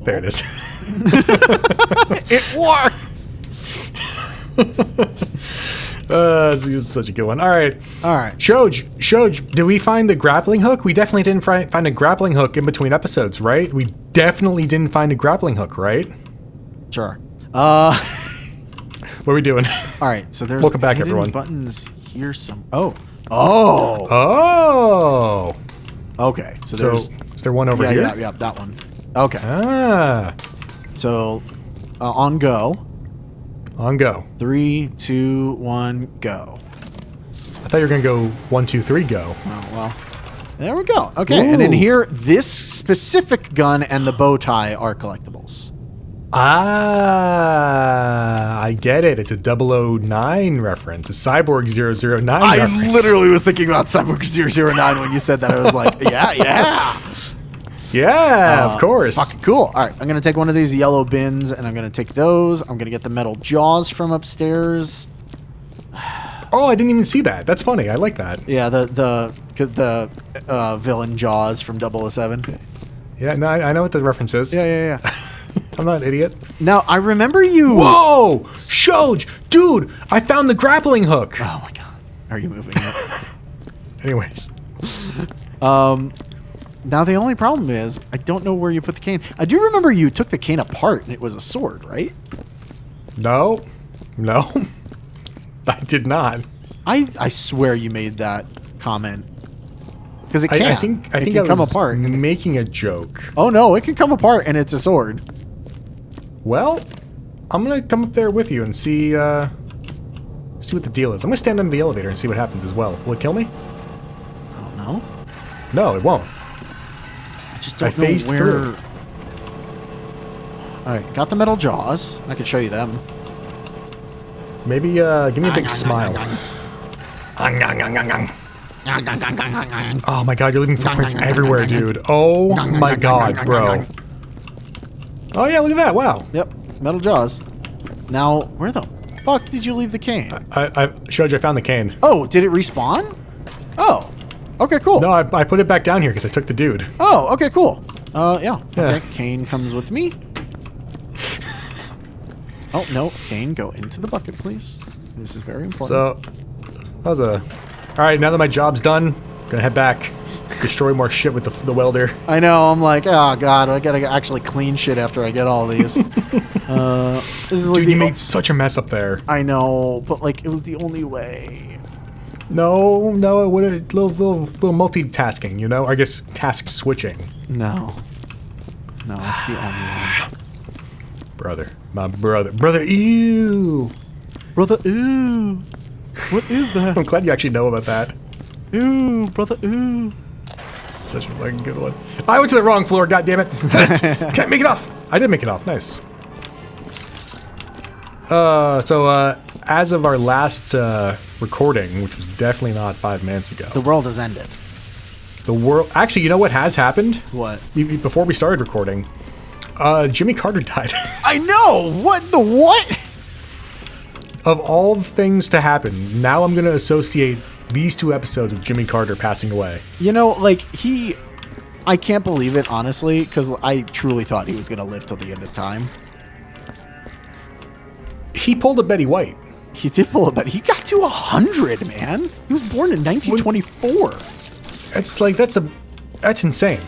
There it is. It worked. It's such a good one. All right. Shoj, did we find the grappling hook? We definitely didn't find a grappling hook in between episodes, right? We definitely didn't find a grappling hook, right? Sure. What are we doing? All right, so there's welcome back, hidden everyone. buttons here. Oh. Okay, so there's. Is there one over here? Yeah, that one. Okay. Ah. So, on go. On go. 3, 2, 1, go. I thought you were gonna go 1, 2, 3, go. Oh, well. There we go. Okay, and in here, this specific gun and the bow tie are collectibles. Ah, I get it. It's a 009 reference, a Cyborg 009 reference. I literally was thinking about Cyborg 009 when you said that. I was like, yeah. Yeah, of course. Fucking cool. All right, I'm going to take one of these yellow bins, and I'm going to take those. I'm going to get the metal jaws from upstairs. Oh, I didn't even see that. That's funny. I like that. Yeah, the villain jaws from 007. Yeah, no, I know what the reference is. Yeah. I'm not an idiot. Now, I remember you... Whoa! Shoj! Dude, I found the grappling hook! Oh my god. Are you moving it? Anyways. Now, the only problem is, I don't know where you put the cane. I do remember you took the cane apart and it was a sword, right? No. I did not. I swear you made that comment. Because it can. I think it can come apart. Making a joke. Oh no, it can come apart and it's a sword. Well, I'm gonna come up there with you and see what the deal is. I'm gonna stand under the elevator and see what happens as well. Will it kill me? I don't know. No, it won't. I just don't know phased where. through. All right, got the metal jaws. I can show you them. Maybe give me a big smile. Oh my god, you're leaving footprints everywhere, dude. Oh my god, bro. Oh yeah, look at that. Wow. Yep, metal jaws. Now, where the fuck did you leave the cane? I showed you I found the cane. Oh, did it respawn? Oh, okay, cool. No, I put it back down here because I took the dude. Oh, okay, cool. Yeah. Okay, cane comes with me. Oh, no, cane, go into the bucket, please. This is very important. So, that was a... Alright, now that my job's done, gonna head back, destroy more shit with the welder. I know, I'm like, oh god, I gotta actually clean shit after I get all these. This is like Dude, you made such a mess up there. I know, but like, it was the only way. No, it would have... Little multitasking, you know? I guess task switching. No, it's the only one. Brother. My brother. Brother, ew! Brother, ooh. What is that? I'm glad you actually know about that. Ooh, brother, ooh. Such a fucking good one. I went to the wrong floor, goddammit. Can't make it off. I did make it off. Nice. So as of our last recording, which was definitely not 5 minutes ago. The world has ended. The world... Actually, you know what has happened? What? Before we started recording, Jimmy Carter died. I know! What the what? Of all things to happen, now I'm going to associate these 2 episodes with Jimmy Carter passing away. You know, like, I can't believe it, honestly, because I truly thought he was going to live till the end of time. He pulled a Betty White. He did pull it, but he got to 100, man. He was born in 1924. It's like, that's insane.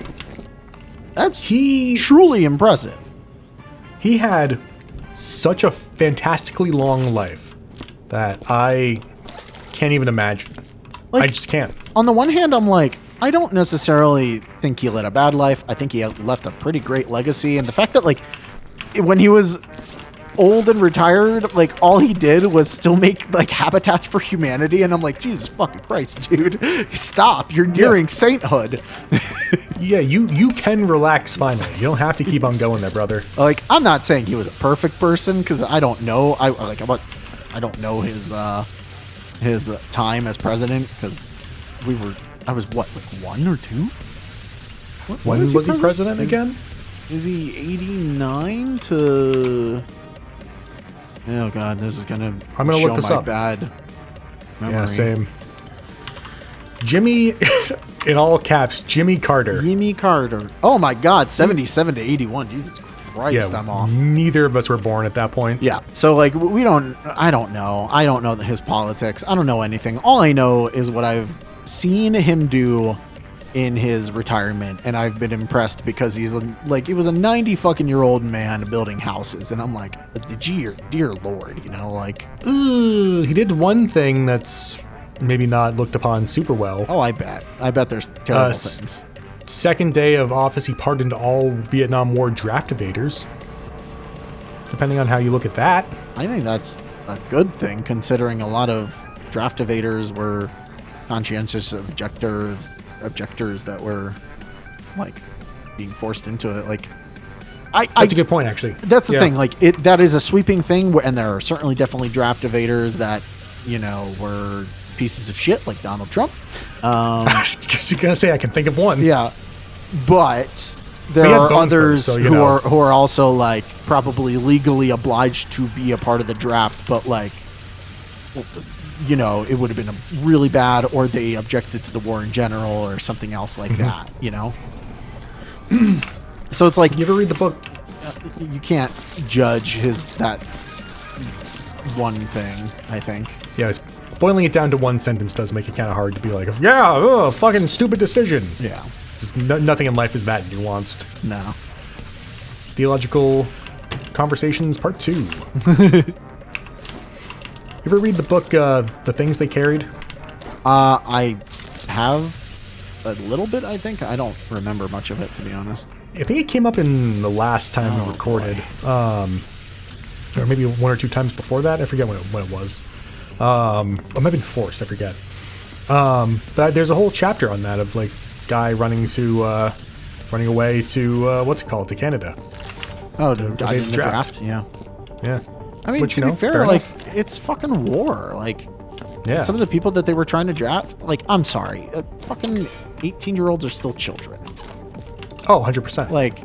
That's truly impressive. He had such a fantastically long life that I can't even imagine. Like, I just can't. On the one hand, I'm like, I don't necessarily think he led a bad life. I think he left a pretty great legacy. And the fact that, like, when he was old and retired, like, all he did was still make, like, habitats for humanity. And I'm like, Jesus fucking Christ, dude. Stop. You're nearing sainthood. Yeah, you can relax finally. You don't have to keep on going there, brother. Like, I'm not saying he was a perfect person, because I don't know. I don't know his time as president, because I was what, like 1 or 2? When was he president again? Is he 89 to... Oh god, this is gonna I'm gonna show look this my up. bad memory. Yeah, same. Jimmy, in all caps, Jimmy Carter. Jimmy Carter. Oh my God, 77 to 81. Jesus Christ, I'm off. Neither of us were born at that point. Yeah, so like I don't know his politics. I don't know anything. All I know is what I've seen him do in his retirement, and I've been impressed because he's like, he was a 90 fucking year old man building houses, and I'm like, dear Lord, you know, like. Ooh, he did one thing that's maybe not looked upon super well. Oh, I bet there's terrible things. Second day of office, he pardoned all Vietnam War draft evaders. Depending on how you look at that. I think that's a good thing, considering a lot of draft evaders were conscientious objectors that were like being forced into it. Like, that's a good point, actually. That's the thing. Like, that is a sweeping thing, and there are certainly definitely draft evaders that, you know, were pieces of shit, like Donald Trump. I was gonna say I can think of one. Yeah, but there are others who are also like probably legally obliged to be a part of the draft, but like, you know, it would have been really bad, or they objected to the war in general, or something else like that. You know. So it's like, you ever read the book? You can't judge that one thing, I think. Yeah, it's boiling it down to one sentence does make it kind of hard to be like, yeah, fucking stupid decision. Yeah. Just nothing in life is that nuanced. No. Theological Conversations Part 2. You ever read the book, The Things They Carried? I have a little bit, I think. I don't remember much of it, to be honest. I think it came up in the last time we recorded. Or maybe one or two times before that. I forget when it was. It might have been forced. I forget. But there's a whole chapter on that of like guy running away to what's it called, to Canada. Oh, to died in the draft. Yeah. Yeah. I mean, to be fair, like it's fucking war. Like, yeah. Some of the people that they were trying to draft, like, I'm sorry, fucking 18-year-olds are still children. Oh, 100%. Like,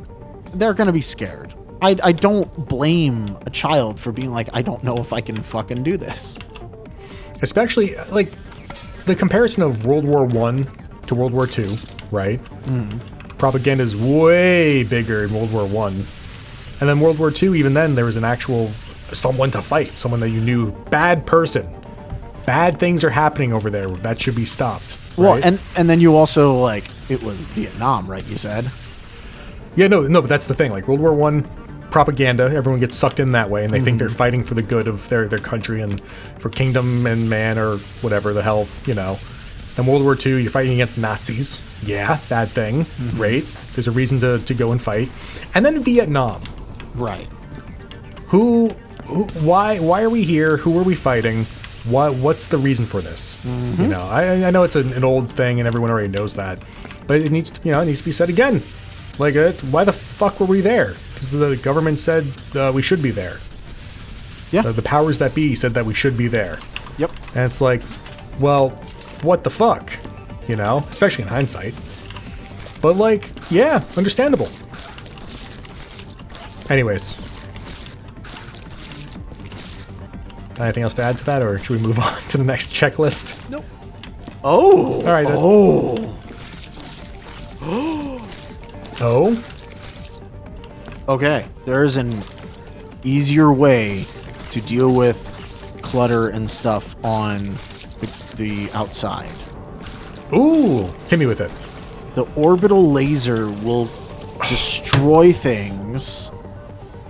they're gonna be scared. I don't blame a child for being like, I don't know if I can fucking do this. Especially, like, the comparison of World War I to World War II, right? Propaganda is way bigger in World War I. And then World War II, even then, there was an actual someone to fight, someone that you knew, bad person. Bad things are happening over there. That should be stopped. Right? Well, and then you also, like, it was Vietnam, right, you said? Yeah, no, but that's the thing. Like, World War I, propaganda, everyone gets sucked in that way, and they think they're fighting for the good of their country and for kingdom and man or whatever the hell, you know. Then World War II, you're fighting against Nazis. Yeah, bad thing. Great. There's a reason to go and fight. And then Vietnam. Right. Why are we here? Who are we fighting? What's the reason for this? You know, I know it's an old thing and everyone already knows that, but it needs to be said again. Like, why the fuck were we there? Because the government said we should be there. Yeah. The powers that be said that we should be there. Yep. And it's like, well, what the fuck? You know, especially in hindsight. But like, yeah, understandable. Anyways. Anything else to add to that, or should we move on to the next checklist? Nope. Oh. All right. Oh. Okay. There's an easier way to deal with clutter and stuff on the outside. Ooh. Hit me with it. The orbital laser will destroy things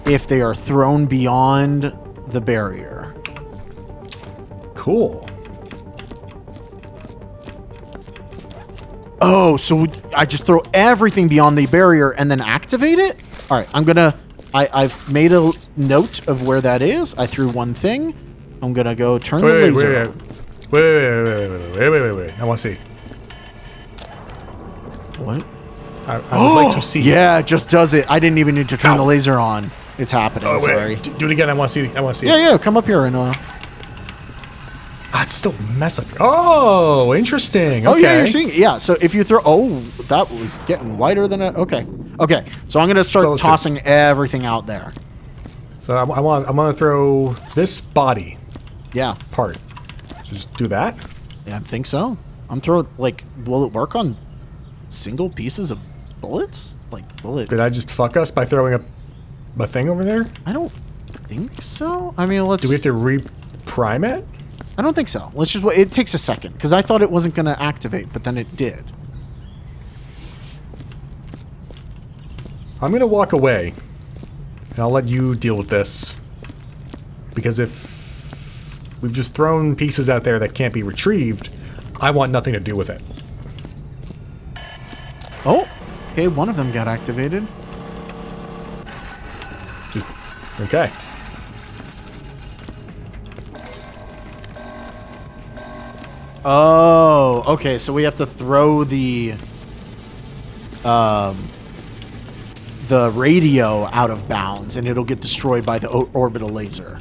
if they are thrown beyond the barrier. Cool. Oh, so I just throw everything beyond the barrier and then activate it? All right, I've made a note of where that is. I threw one thing. I'm going to go turn the laser on. Wait. I want to see. What? I would like to see. Yeah, it just does it. I didn't even need to turn the laser on. It's happening. Oh, wait. Sorry. Do it again. I want to see. Yeah. Come up here and. It's still mess up. Oh, interesting. Okay. Oh yeah, you're seeing. Yeah. So if you throw, that was getting wider than it. Okay. So I'm gonna start tossing everything out there. So I'm gonna throw this body. Yeah. Part. So just do that. Yeah, I think so. I'm throwing, like, will it work on single pieces of bullets? Like, bullet? Did I just fuck us by throwing a thing over there? I don't think so. I mean, let's... Do we have to re-prime it? I don't think so. Let's just wait. It takes a second, because I thought it wasn't going to activate, but then it did. I'm going to walk away, and I'll let you deal with this. Because if we've just thrown pieces out there that can't be retrieved, I want nothing to do with it. Oh, okay, one of them got activated. Just, okay. Oh, okay, so we have to throw the radio out of bounds, and it'll get destroyed by the orbital laser.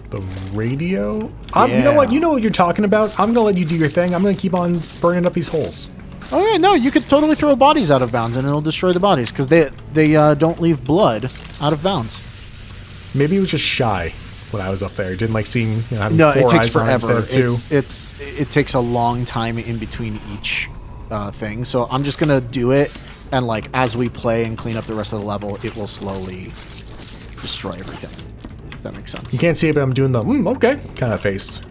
The radio? You know what? You know what you're talking about. I'm going to let you do your thing. I'm going to keep on burning up these holes. Oh, yeah, no, you could totally throw bodies out of bounds, and it'll destroy the bodies, because they don't leave blood out of bounds. Maybe it was just shy when I was up there. It didn't like seeing, having No, four it takes eyes on it forever. instead of two. It takes a long time in between each thing, so I'm just going to do it, and, like, as we play and clean up the rest of the level, it will slowly destroy everything. If that makes sense. You can't see it, but I'm doing the, okay, kind of face.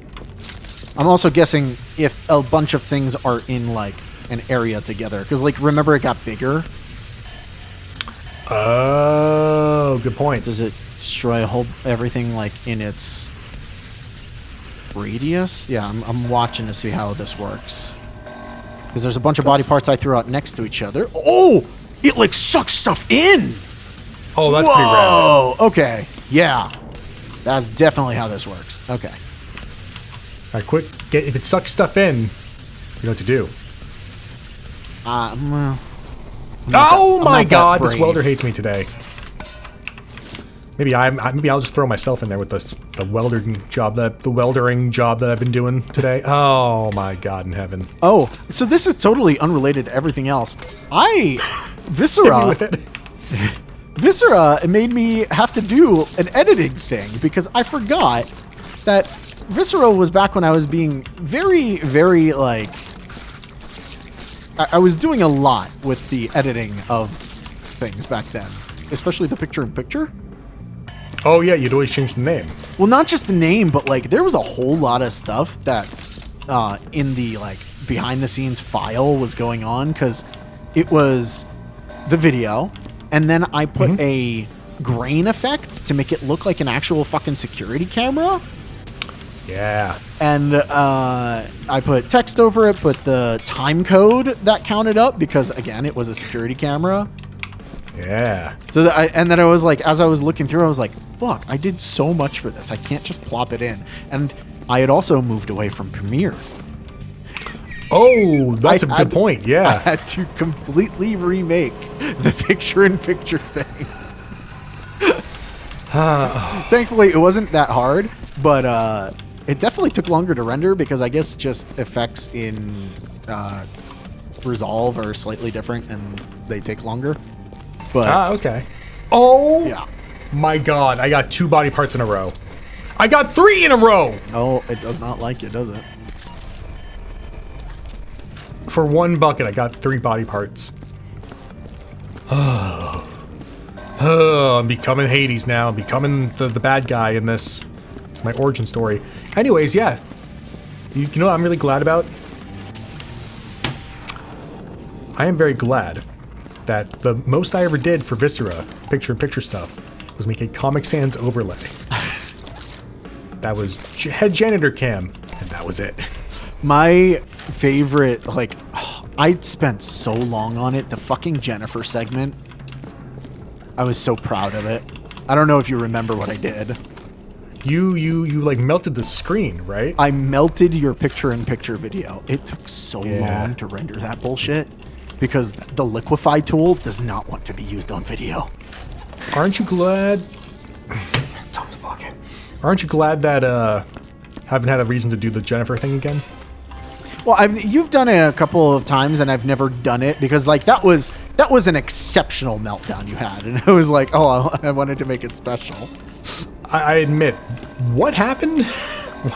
I'm also guessing if a bunch of things are in, like, an area together. Because, like, remember it got bigger? Oh, good point. Does it destroy everything, like, in its radius? Yeah, I'm watching to see how this works. Because there's a bunch of body parts I threw out next to each other. Oh! It, like, sucks stuff in! Oh, that's pretty rad. Oh, okay. Yeah. That's definitely how this works. Okay. All right, quick. If it sucks stuff in, you know what to do. Well, Oh my god, this brave. welder hates me today. Maybe I'll just throw myself in there with the weldering job that I've been doing today. Oh my god in heaven. Oh, so this is totally unrelated to everything else. Hit me Viscera with it. Viscera made me have to do an editing thing because I forgot that Viscera was back when I was being very, very, like... I was doing a lot with the editing of things back then, especially the picture-in-picture. Oh yeah, you'd always change the name. Well, not just the name, but, like, there was a whole lot of stuff that in the, like, behind-the-scenes file was going on, because it was the video, and then I put a grain effect to make it look like an actual fucking security camera. Yeah. And I put text over it, put the time code that counted up, because, again, it was a security camera. Yeah. So then I was like, as I was looking through, I was like, fuck, I did so much for this. I can't just plop it in. And I had also moved away from Premiere. Oh, that's a good point. Yeah. I had to completely remake the picture-in-picture thing. Thankfully, it wasn't that hard, but it definitely took longer to render because I guess just effects in Resolve are slightly different and they take longer. But okay. Oh, yeah. My god, I got 2 body parts in a row. I got 3 in a row! Oh, it does not like it, does it? For 1 bucket, I got 3 body parts. I'm becoming Hades now. I'm becoming the bad guy in this. It's my origin story. Anyways, yeah. You know what I'm really glad about? I am very glad that the most I ever did for Viscera, picture-in-picture stuff, was make a Comic Sans overlay. That was head janitor cam, and that was it. My favorite, like, I spent so long on it. The fucking Jennifer segment. I was so proud of it. I don't know if you remember what I did. You like melted the screen, right? I melted your picture-in-picture video. It took so long to render that bullshit because the liquefy tool does not want to be used on video. Aren't you glad? Don't fuck it. Aren't you glad that haven't had a reason to do the Jennifer thing again? Well, you've done it a couple of times, and I've never done it because, like, that was an exceptional meltdown you had, and it was like, oh, I wanted to make it special. I admit, what happened?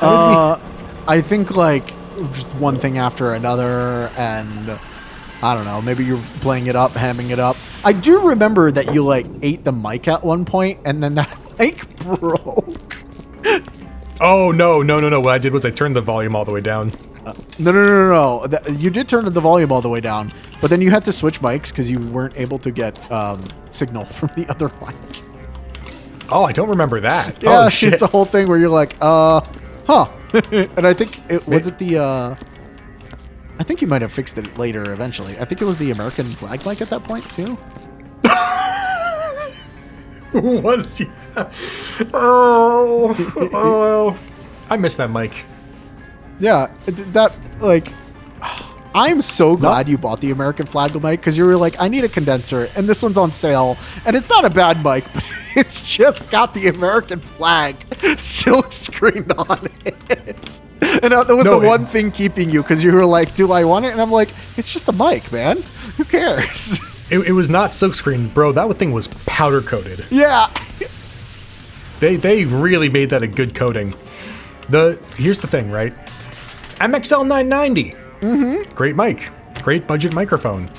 I think, like, just one thing after another, and I don't know, maybe you're playing it up, hamming it up. I do remember that you like ate the mic at one point, and then that mic broke. Oh, no. What I did was I turned the volume all the way down. No. You did turn the volume all the way down, but then you had to switch mics because you weren't able to get signal from the other mic. Oh, I don't remember that. Yeah, Oh, shit. it's a whole thing where you're like, huh. And I think I think you might have fixed it later eventually. I think it was the American flag mic at that point too. Was yeah. Oh, I missed that mic. Yeah, that like, I'm so glad you bought the American flag mic because you were like, I need a condenser, and this one's on sale, and it's not a bad mic, but it's just got the American flag silk screened on it. And that was the one thing keeping you, because you were like, do I want it? And I'm like, it's just a mic, man. Who cares? It was not silk screen, bro. That thing was powder coated. Yeah. They really made that a good coating. Here's the thing, right? MXL 990. Mm-hmm. Great mic. Great budget microphone.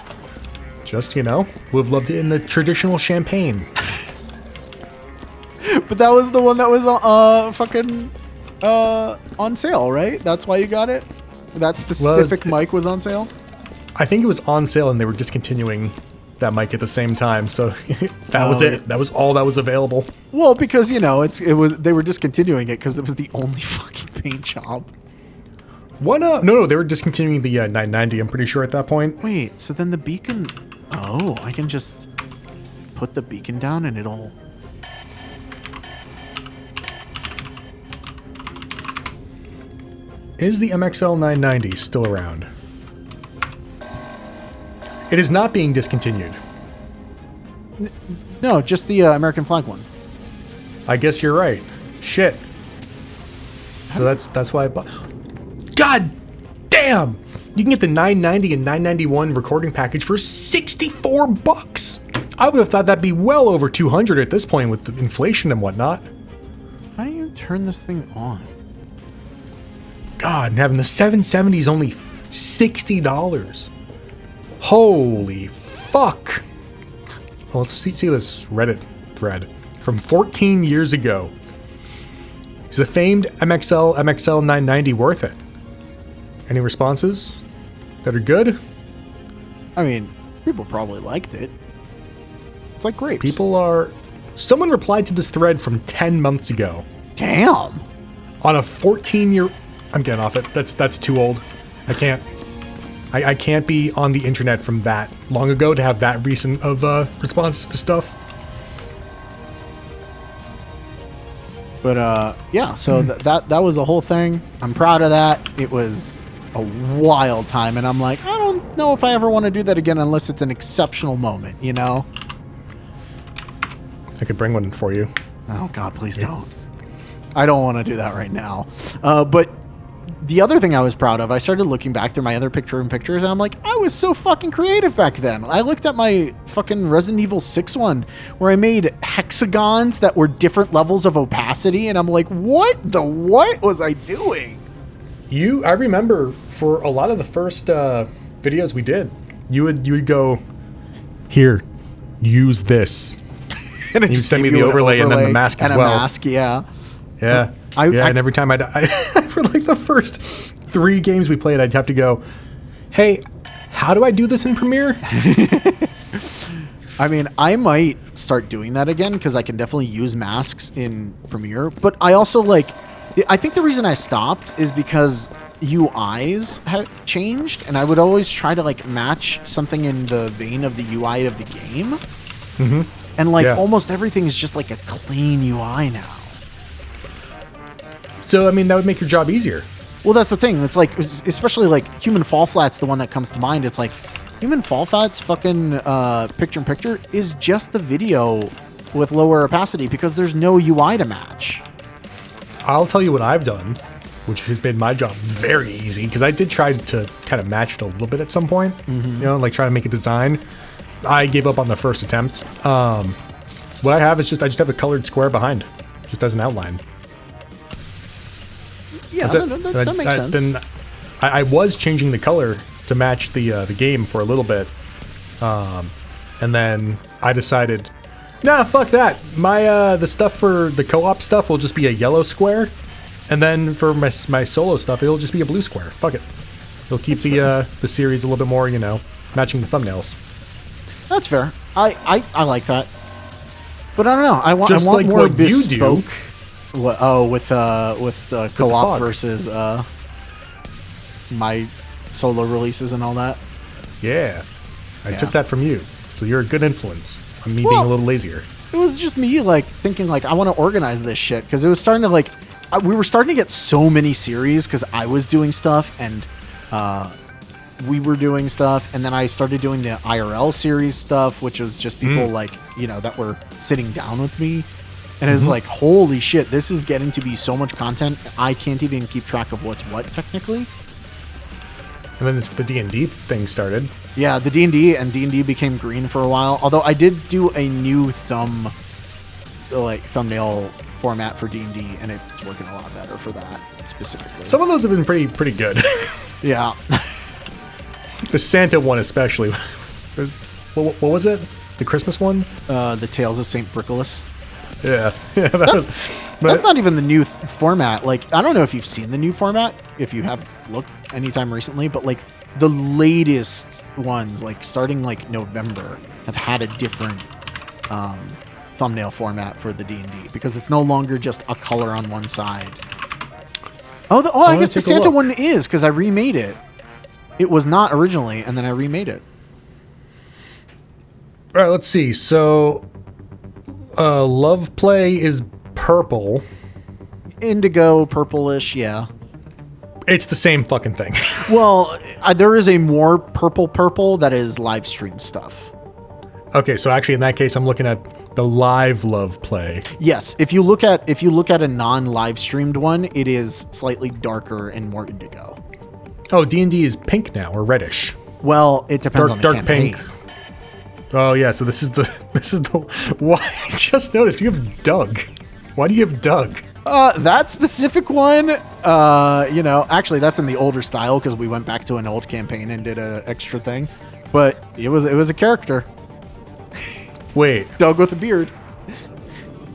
Just, would have loved it in the traditional champagne. But that was the one that was on sale, right? That's why you got it? That specific mic was on sale? I think it was on sale and they were discontinuing that mic at the same time, so that was it. That was all that was available. Well, because they were discontinuing it because it was the only fucking paint job. What? No, they were discontinuing the 990. I'm pretty sure at that point. Wait, so then the beacon? Oh, I can just put the beacon down and it'll. Is the MXL 990 still around? It is not being discontinued. No, just the American flag one. I guess you're right. Shit. So that's why I bought. God damn! You can get the 990 and 991 recording package for $64. I would have thought that'd be well over 200 at this point with the inflation and whatnot. How do you turn this thing on? God, and having the 770 is only $60. Holy fuck. Well, let's see this Reddit thread from 14 years ago. Is the famed MXL 990 worth it? Any responses that are good? I mean, people probably liked it. It's like grapes. Someone replied to this thread from 10 months ago. Damn. On a 14-year... I'm getting off it. That's too old. I can't be on the internet from that long ago to have that recent of responses to stuff. But yeah, so that was a whole thing. I'm proud of that. It was a wild time, and I'm like, I don't know if I ever want to do that again unless it's an exceptional moment, I could bring one for you. Oh God, please don't. I don't want to do that right now. But the other thing I was proud of, I started looking back through my other pictures, and I'm like, I was so fucking creative back then. I looked at my fucking Resident Evil 6 one, where I made hexagons that were different levels of opacity, and I'm like, what was I doing? I remember for a lot of the first videos we did, you would go, here, use this. And you'd send me the overlay and then the mask as well. And a mask, yeah. Yeah. And every time for like the first 3 games we played, I'd have to go, hey, how do I do this in Premiere? I mean, I might start doing that again because I can definitely use masks in Premiere. But I also I think the reason I stopped is because UIs have changed, and I would always try to match something in the vein of the UI of the game. Mm-hmm. And almost everything is just a clean UI now. So, I mean, that would make your job easier. Well, that's the thing. It's especially Human Fall Flat's the one that comes to mind. It's Human Fall Flat's fucking picture-in-picture is just the video with lower opacity because there's no UI to match. I'll tell you what I've done, which has made my job very easy, because I did try to kind of match it a little bit at some point, try to make a design. I gave up on the first attempt. What I have is I just have a colored square behind, just as an outline. Yeah, that makes sense. Then I was changing the color to match the game for a little bit, and then I decided, nah, fuck that. My the stuff for the co-op stuff will just be a yellow square, and then for my solo stuff, it'll just be a blue square. Fuck it. It'll keep the series a little bit more, matching the thumbnails. That's fair. I like that. But I don't know. I want Just more what bespoke. you do. What, with co-op fog. versus my solo releases and all that. Yeah. I took that from you. So you're a good influence on me Well, being a little lazier. It was just me thinking I want to organize this shit because it was starting to we were starting to get so many series because I was doing stuff and we were doing stuff, and then I started doing the IRL series stuff, which was just people that were sitting down with me, and it's like, holy shit, this is getting to be so much content. I can't even keep track of what's what technically. And then the D&D thing started. Yeah, the D&D and D&D became green for a while. Although I did do a new thumbnail format for D&D, and it's working a lot better for that specifically. Some of those have been pretty good. Yeah. The Santa one especially. What was it? The Christmas one? The Tales of St. Bricolas. Yeah. That's not even the new format. I don't know if you've seen the new format, if you have looked anytime recently, but the latest ones, starting November, have had a different thumbnail format for the D&D because it's no longer just a color on one side. I guess the Santa one is because I remade it. It was not originally, and then I remade it. All right, let's see. So, Love Play is purple. Indigo, purplish, yeah. It's the same fucking thing. Well, there is a more purple that is live stream stuff. Okay, so actually in that case, I'm looking at the live Love Play. Yes, if you look at a non-live streamed one, it is slightly darker and more indigo. Oh, D&D is pink now, or reddish. Well, it depends on the dark campaign. pink. Oh yeah, so this is the why I just noticed you have Doug. Why do you have Doug? That specific one, actually that's in the older style because we went back to an old campaign and did an extra thing. But it was a character. Wait. Doug with a beard.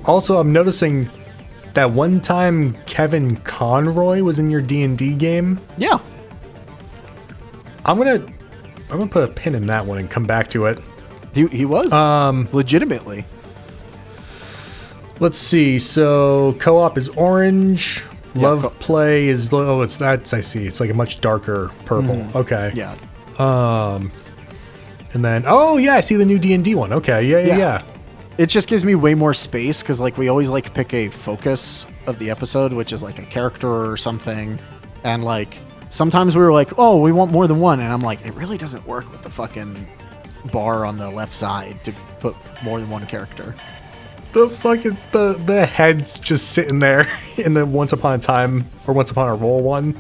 Also, I'm noticing that one time Kevin Conroy was in your D&D game. Yeah. I'm gonna put a pin in that one and come back to it. He was legitimately. Let's see. So co-op is orange. Yeah, Love Play is I see. It's like a much darker purple. Okay. Yeah. And then I see the new D&D one. Okay. Yeah. It just gives me way more space because we always pick a focus of the episode, which is a character or something, and sometimes we were we want more than one, and I'm it really doesn't work with the fucking bar on the left side to put more than one character. The fucking the heads just sitting there in the Once Upon a Time or Once Upon a Roll one.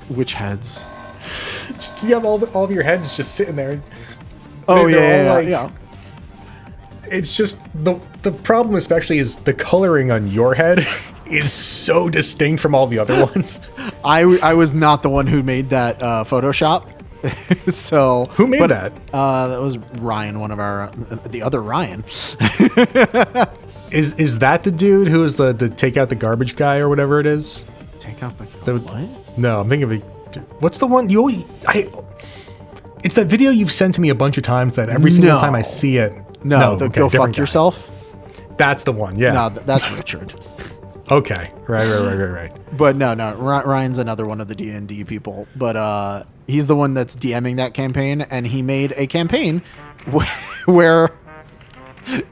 Which heads? Just you have all of your heads just sitting there. Oh yeah. It's just the problem especially is the coloring on your head is so distinct from all the other ones. I was not the one who made that Photoshop. So who made that? That was Ryan, the other Ryan. Is that the dude who is the take out the garbage guy or whatever it is? Take out what? No, I'm thinking of what's the one you always it's that video you've sent to me a bunch of times that every single time I see it. No, go fuck yourself. That's the one. Yeah. No, that's Richard. Okay. Right. But no, Ryan's another one of the D&D people. But he's the one that's DMing that campaign, and he made a campaign where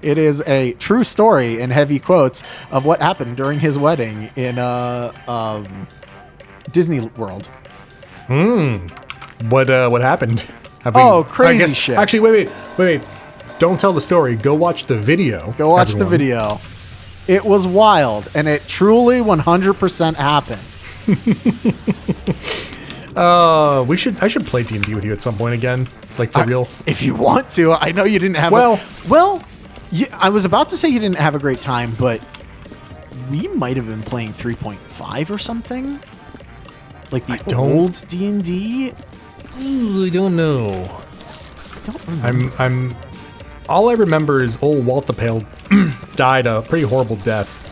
it is a true story in heavy quotes of what happened during his wedding in Disney World. What happened? Crazy shit. Actually, wait. Don't tell the story. Go watch the video. Go watch the video. It was wild, and it truly 100% happened. I should play D&D with you at some point again, for real. If you want to. I know you didn't have I was about to say you didn't have a great time, but we might have been playing 3.5 or something. Like the old D&D? I don't know. I don't remember. I'm all I remember is old Walt the Pale died a pretty horrible death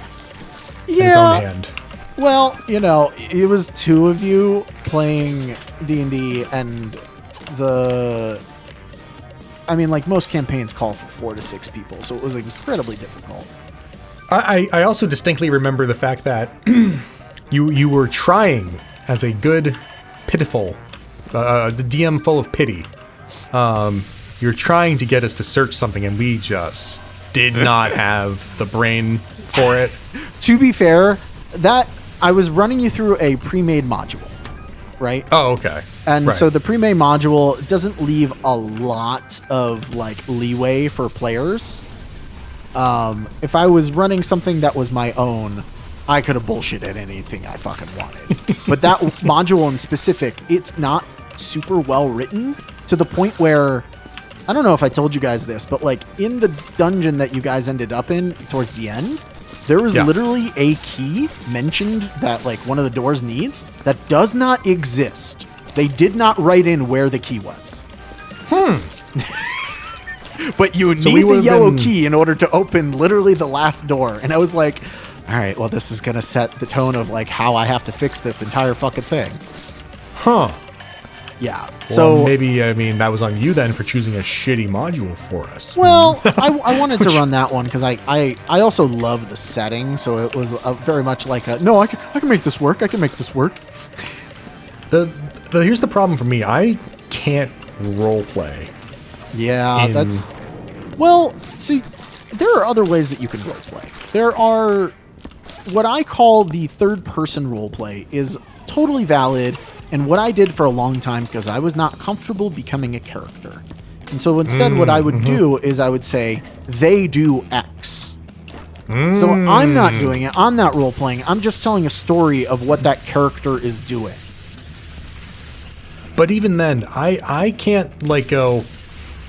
in his own hand. Well, you know, it was 2 of you playing D&D, and I mean, like, most campaigns call for 4 to 6 people, so it was incredibly difficult. I also distinctly remember the fact that you were trying as a good, pitiful, the DM full of pity. You're trying to get us to search something, and we just did not have the brain for it. To be fair, that I was running you through a pre-made module, right? Oh, okay. And right. so the pre-made module doesn't leave a lot of like leeway for players. If I was running something that was my own, I could have bullshitted anything I fucking wanted. But that module in specific, it's not super well written to the point where, I don't know if I told you guys this, but like in the dungeon that you guys ended up in towards the end, there was literally a key mentioned that like one of the doors needs that does not exist. They did not write in where the key was. But you need the yellow key in order to open literally the last door. And I was like, all right, well, this is going to set the tone of like how I have to fix this entire fucking thing. Huh. Yeah. Well, so maybe, I mean, that was on you then for choosing a shitty module for us. Well, I wanted to run that one because I also love the setting. So it was very much like no, I can make this work. I can make this work. Here's the problem for me. I can't role play. Yeah, that's... Well, see, there are other ways that you can roleplay. There are... What I call the third-person roleplay is totally valid, and what I did for a long time because I was not comfortable becoming a character. And so instead what I would do is I would say, they do X. So I'm not doing it. I'm not role-playing. I'm just telling a story of what that character is doing. But even then, I can't, like, go...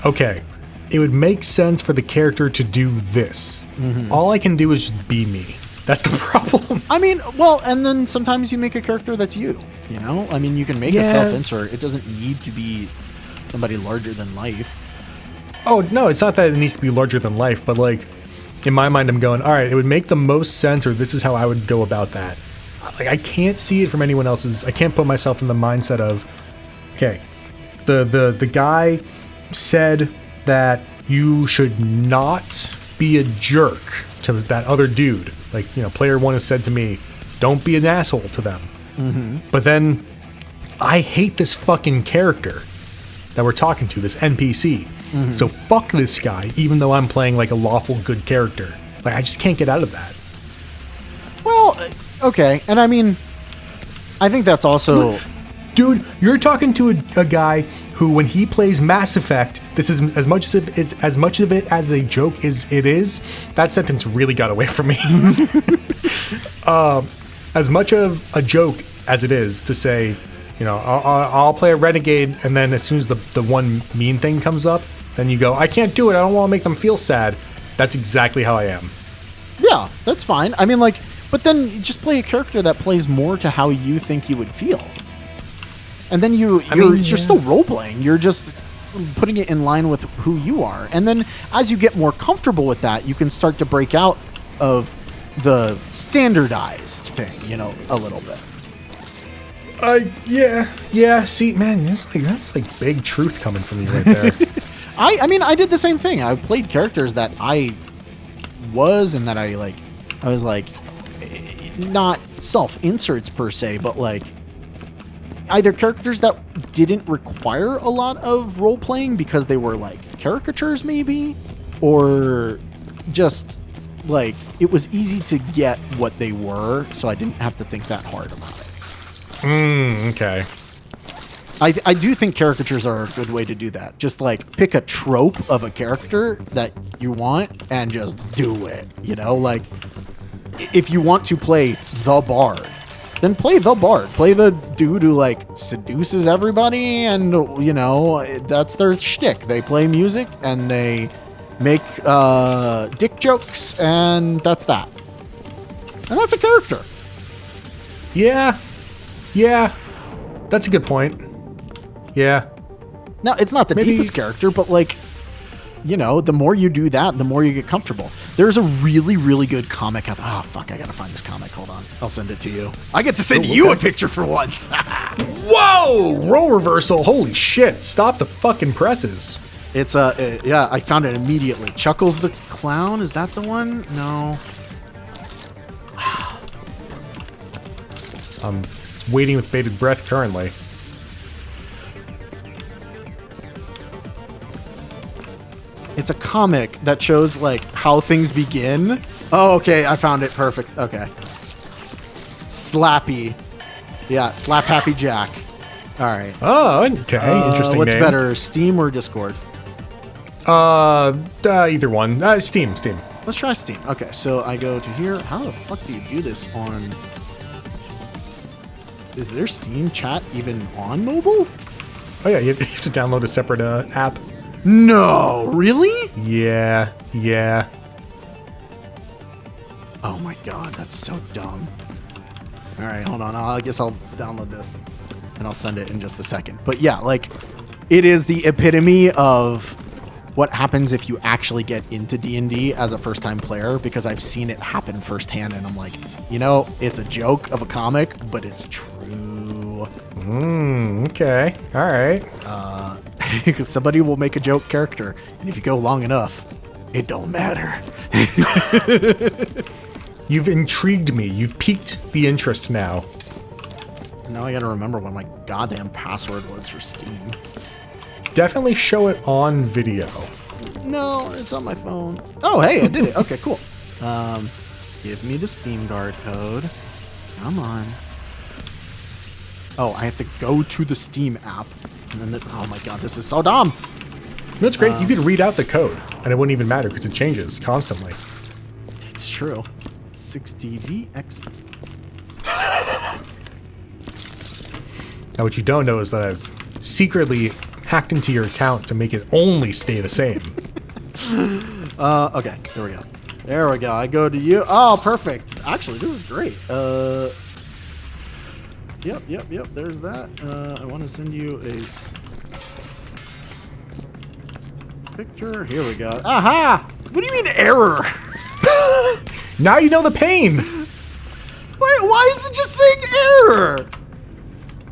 Okay, it would make sense for the character to do this. All I can do is just be me. That's the problem. I mean, well, and then sometimes you make a character that's you, you know? I mean, you can make a self-insert. It doesn't need to be somebody larger than life. Oh, no, it's not that it needs to be larger than life, but, like, in my mind, I'm going, all right, it would make the most sense, or this is how I would go about that. Like, I can't see it from anyone else's... I can't put myself in the mindset of, okay, the guy... said that you should not be a jerk to that other dude. Like, you know, player 1 has said to me, don't be an asshole to them. But then I hate this fucking character that we're talking to, this NPC. So fuck this guy, even though I'm playing like a lawful good character. Like, I just can't get out of that. Well, okay. And I mean, I think that's also... Dude, you're talking to a guy who, when he plays Mass Effect, this is as much of it as a joke as it is. That sentence really got away from me. As much of a joke as it is to say, you know, I'll play a renegade, and then as soon as the one mean thing comes up, then you go, I can't do it. I don't want to make them feel sad. That's exactly how I am. Yeah, that's fine. I mean, like, but then you just play a character that plays more to how you think you would feel. And then you're still role-playing. You're just putting it in line with who you are. And then as you get more comfortable with that, you can start to break out of the standardized thing, you know, a little bit. Yeah. See, man, that's like big truth coming from you right there. I mean, I did the same thing. I played characters that I was, and that I was like, not self-inserts per se, but like, either characters that didn't require a lot of role playing because they were like caricatures maybe, or just like it was easy to get what they were, so I didn't have to think that hard about it. Okay. I do think caricatures are a good way to do that. Just like pick a trope of a character that you want and just do it, you know? Like if you want to play the bard, then play the bard. Play the dude who like seduces everybody, and you know, that's their shtick. They play music and they make dick jokes, and that's that. And that's a character. Yeah. That's a good point. Yeah. Now, it's not the Maybe- deepest character, but like, you know, the more you do that, the more you get comfortable. There's a really, really good comic out there. Oh, fuck, I gotta find this comic. Hold on. I'll send it to you. I get to send you a picture for once. Whoa! Role reversal. Holy shit. Stop the fucking presses. It's yeah, I found it immediately. Chuckles the Clown, is that the one? No. I'm waiting with bated breath currently. It's a comic that shows like how things begin. Oh, okay, I found it. Perfect. Okay. Slappy. Yeah, Slap Happy Jack. All right. Oh, okay. Interesting What's name. better, Steam or Discord? Either one. Steam. Let's try Steam. Okay, so I go to here. How the fuck do you do this on... Is there Steam chat even on mobile? Oh yeah, you have to download a separate app. No, really? Yeah. Oh my god, that's so dumb. All right, hold on. I guess I'll download this and I'll send it in just a second. But yeah, like, it is the epitome of what happens if you actually get into D&D as a first-time player, because I've seen it happen firsthand, and I'm like, you know, it's a joke of a comic, but it's true. Okay. All right. Because somebody will make a joke character, and if you go long enough, it don't matter. You've intrigued me. You've piqued the interest now. Now I gotta remember what my goddamn password was for Steam. Definitely show it on video. No, it's on my phone. Oh, hey, I did it. Okay, cool. Give me the Steam Guard code. Come on. Oh, I have to go to the Steam app. And then, oh my god, this is so dumb. That's great. You could read out the code, and it wouldn't even matter because it changes constantly. It's true. 60VX. Now, what you don't know is that I've secretly hacked into your account to make it only stay the same. Okay, there we go. There we go. I go to you. Oh, perfect. Actually, this is great. Yep. There's that. I want to send you a picture. Here we go. Aha! What do you mean error? Now you know the pain. Why is it just saying error?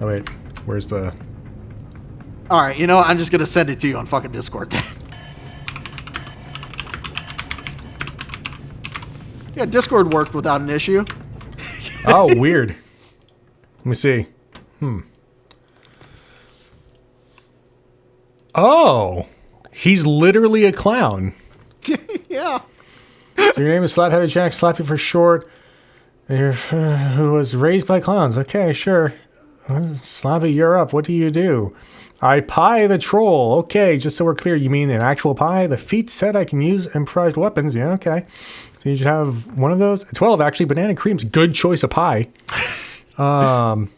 Oh wait, where's the? All right, you know what? I'm just gonna send it to you on fucking Discord then. Yeah, Discord worked without an issue. Oh, weird. Let me see. Oh, he's literally a clown. Yeah. So your name is Slap Happy Jack, Slappy for short. And you're, who was raised by clowns. Okay, sure. Slappy, you're up. What do you do? I pie the troll. Okay, just so we're clear, you mean an actual pie? The feat said I can use improvised weapons. Yeah, okay. So you should have one of those. 12, actually. Banana cream's good choice of pie. And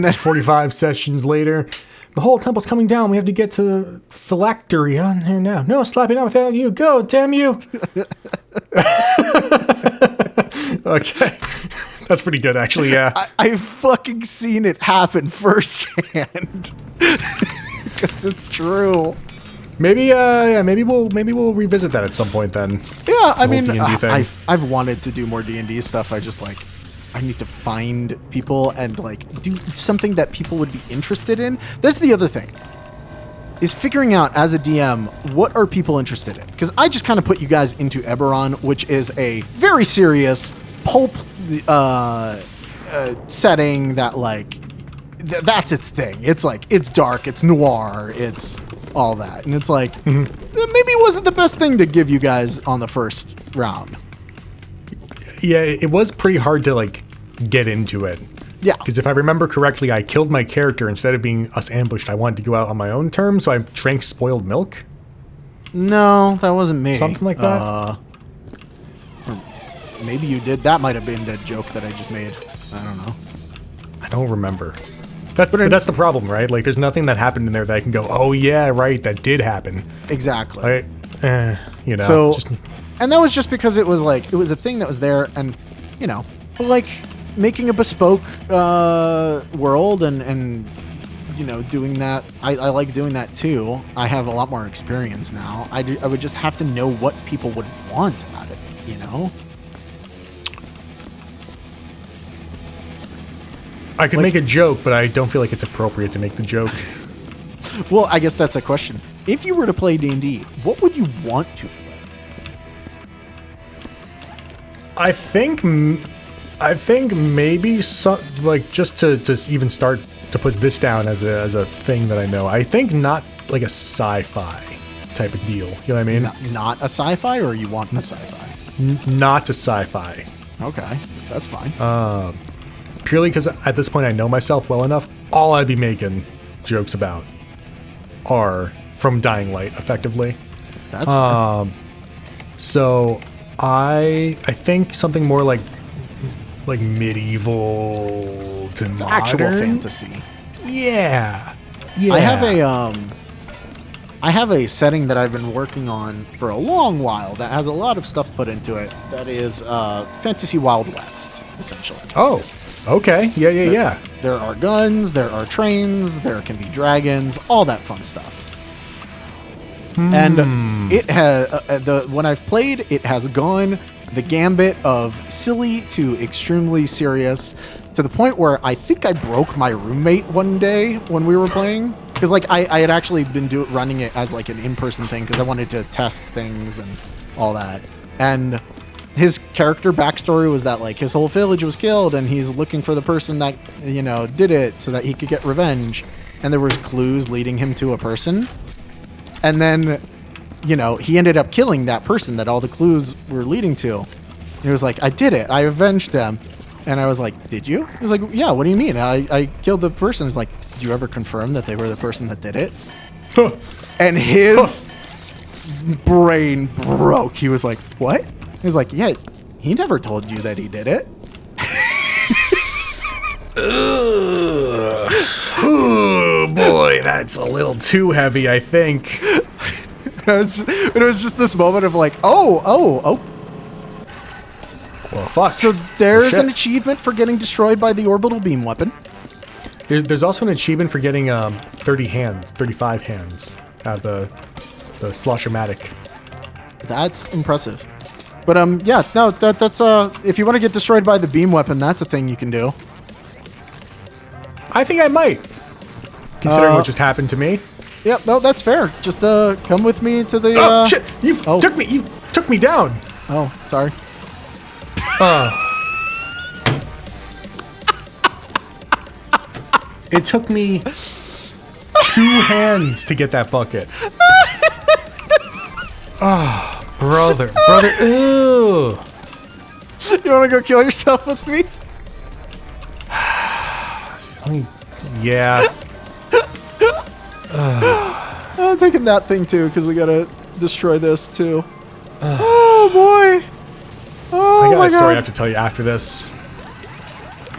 then 45 sessions later. The whole temple's coming down. We have to get to the phylactery on here now. No, Slappy, not without you. Go, damn you. Okay. That's pretty good, actually, yeah. I've fucking seen it happen firsthand. Because it's true. Maybe we'll revisit that at some point then. Yeah, I mean, D&D thing. I've wanted to do more D&D stuff. I just I need to find people and do something that people would be interested in. That's the other thing, is figuring out as a DM, what are people interested in? Because I just kind of put you guys into Eberron, which is a very serious pulp setting that that's its thing. It's it's dark, it's noir, it's all that. And it's maybe it wasn't the best thing to give you guys on the first round. Yeah, it was pretty hard to get into it. Yeah. Because if I remember correctly, I killed my character instead of being us ambushed. I wanted to go out on my own terms, so I drank spoiled milk. No, that wasn't me. Something like that. Or maybe you did. That might have been the joke that I just made. I don't know. I don't remember. But that's the problem, right? There's nothing that happened in there that I can go, oh yeah, right, that did happen. Exactly. So, and that was just because it was it was a thing that was there, and making a bespoke world and doing that. I like doing that too. I have a lot more experience now. I would just have to know what people would want out of it, I could make a joke, but I don't feel like it's appropriate to make the joke. Well, I guess that's a question. If you were to play D&D, what would you want to play? I think maybe just to even start to put this down as a thing that I know. I think not like a sci-fi type of deal. You know what I mean? Not a sci-fi, or you want a sci-fi? Not a sci-fi. Okay, that's fine. Purely because at this point I know myself well enough. All I'd be making jokes about are from Dying Light, effectively. That's fine. So I think something more like medieval to modern. Actual fantasy. Yeah. I have a setting that I've been working on for a long while that has a lot of stuff put into it. That is Fantasy Wild West, essentially. Oh, okay. Yeah. There are guns, there are trains, there can be dragons, all that fun stuff. And it has when I've played, it has gone the gambit of silly to extremely serious, to the point where I think I broke my roommate one day when we were playing. Because I had actually been running it as like an in-person thing because I wanted to test things and all that. And his character backstory was that like his whole village was killed and he's looking for the person that did it so that he could get revenge. And there was clues leading him to a person. And then he ended up killing that person that all the clues were leading to. He was like, I did it. I avenged them. And I was like, did you? He was like, yeah, what do you mean? I killed the person. He's like, did you ever confirm that they were the person that did it? And his brain broke. He was like, what? He was like, yeah, he never told you that he did it. Oh, boy, that's a little too heavy, I think. It was just this moment of like, oh. Well, fuck. So there's an achievement for getting destroyed by the orbital beam weapon. There's also an achievement for getting 35 hands out of the Slosher-matic. That's impressive. But yeah, no, that's if you want to get destroyed by the beam weapon, that's a thing you can do. I think I might, considering what just happened to me. Yep, no, that's fair. Just come with me to the. Oh shit! You took me down. Oh, sorry. It took me 2 hands to get that bucket. Oh, brother. Ew. You want to go kill yourself with me? Yeah. I'm taking that thing too, because we gotta destroy this too. Oh boy. Oh, I got a story I have to tell you after this.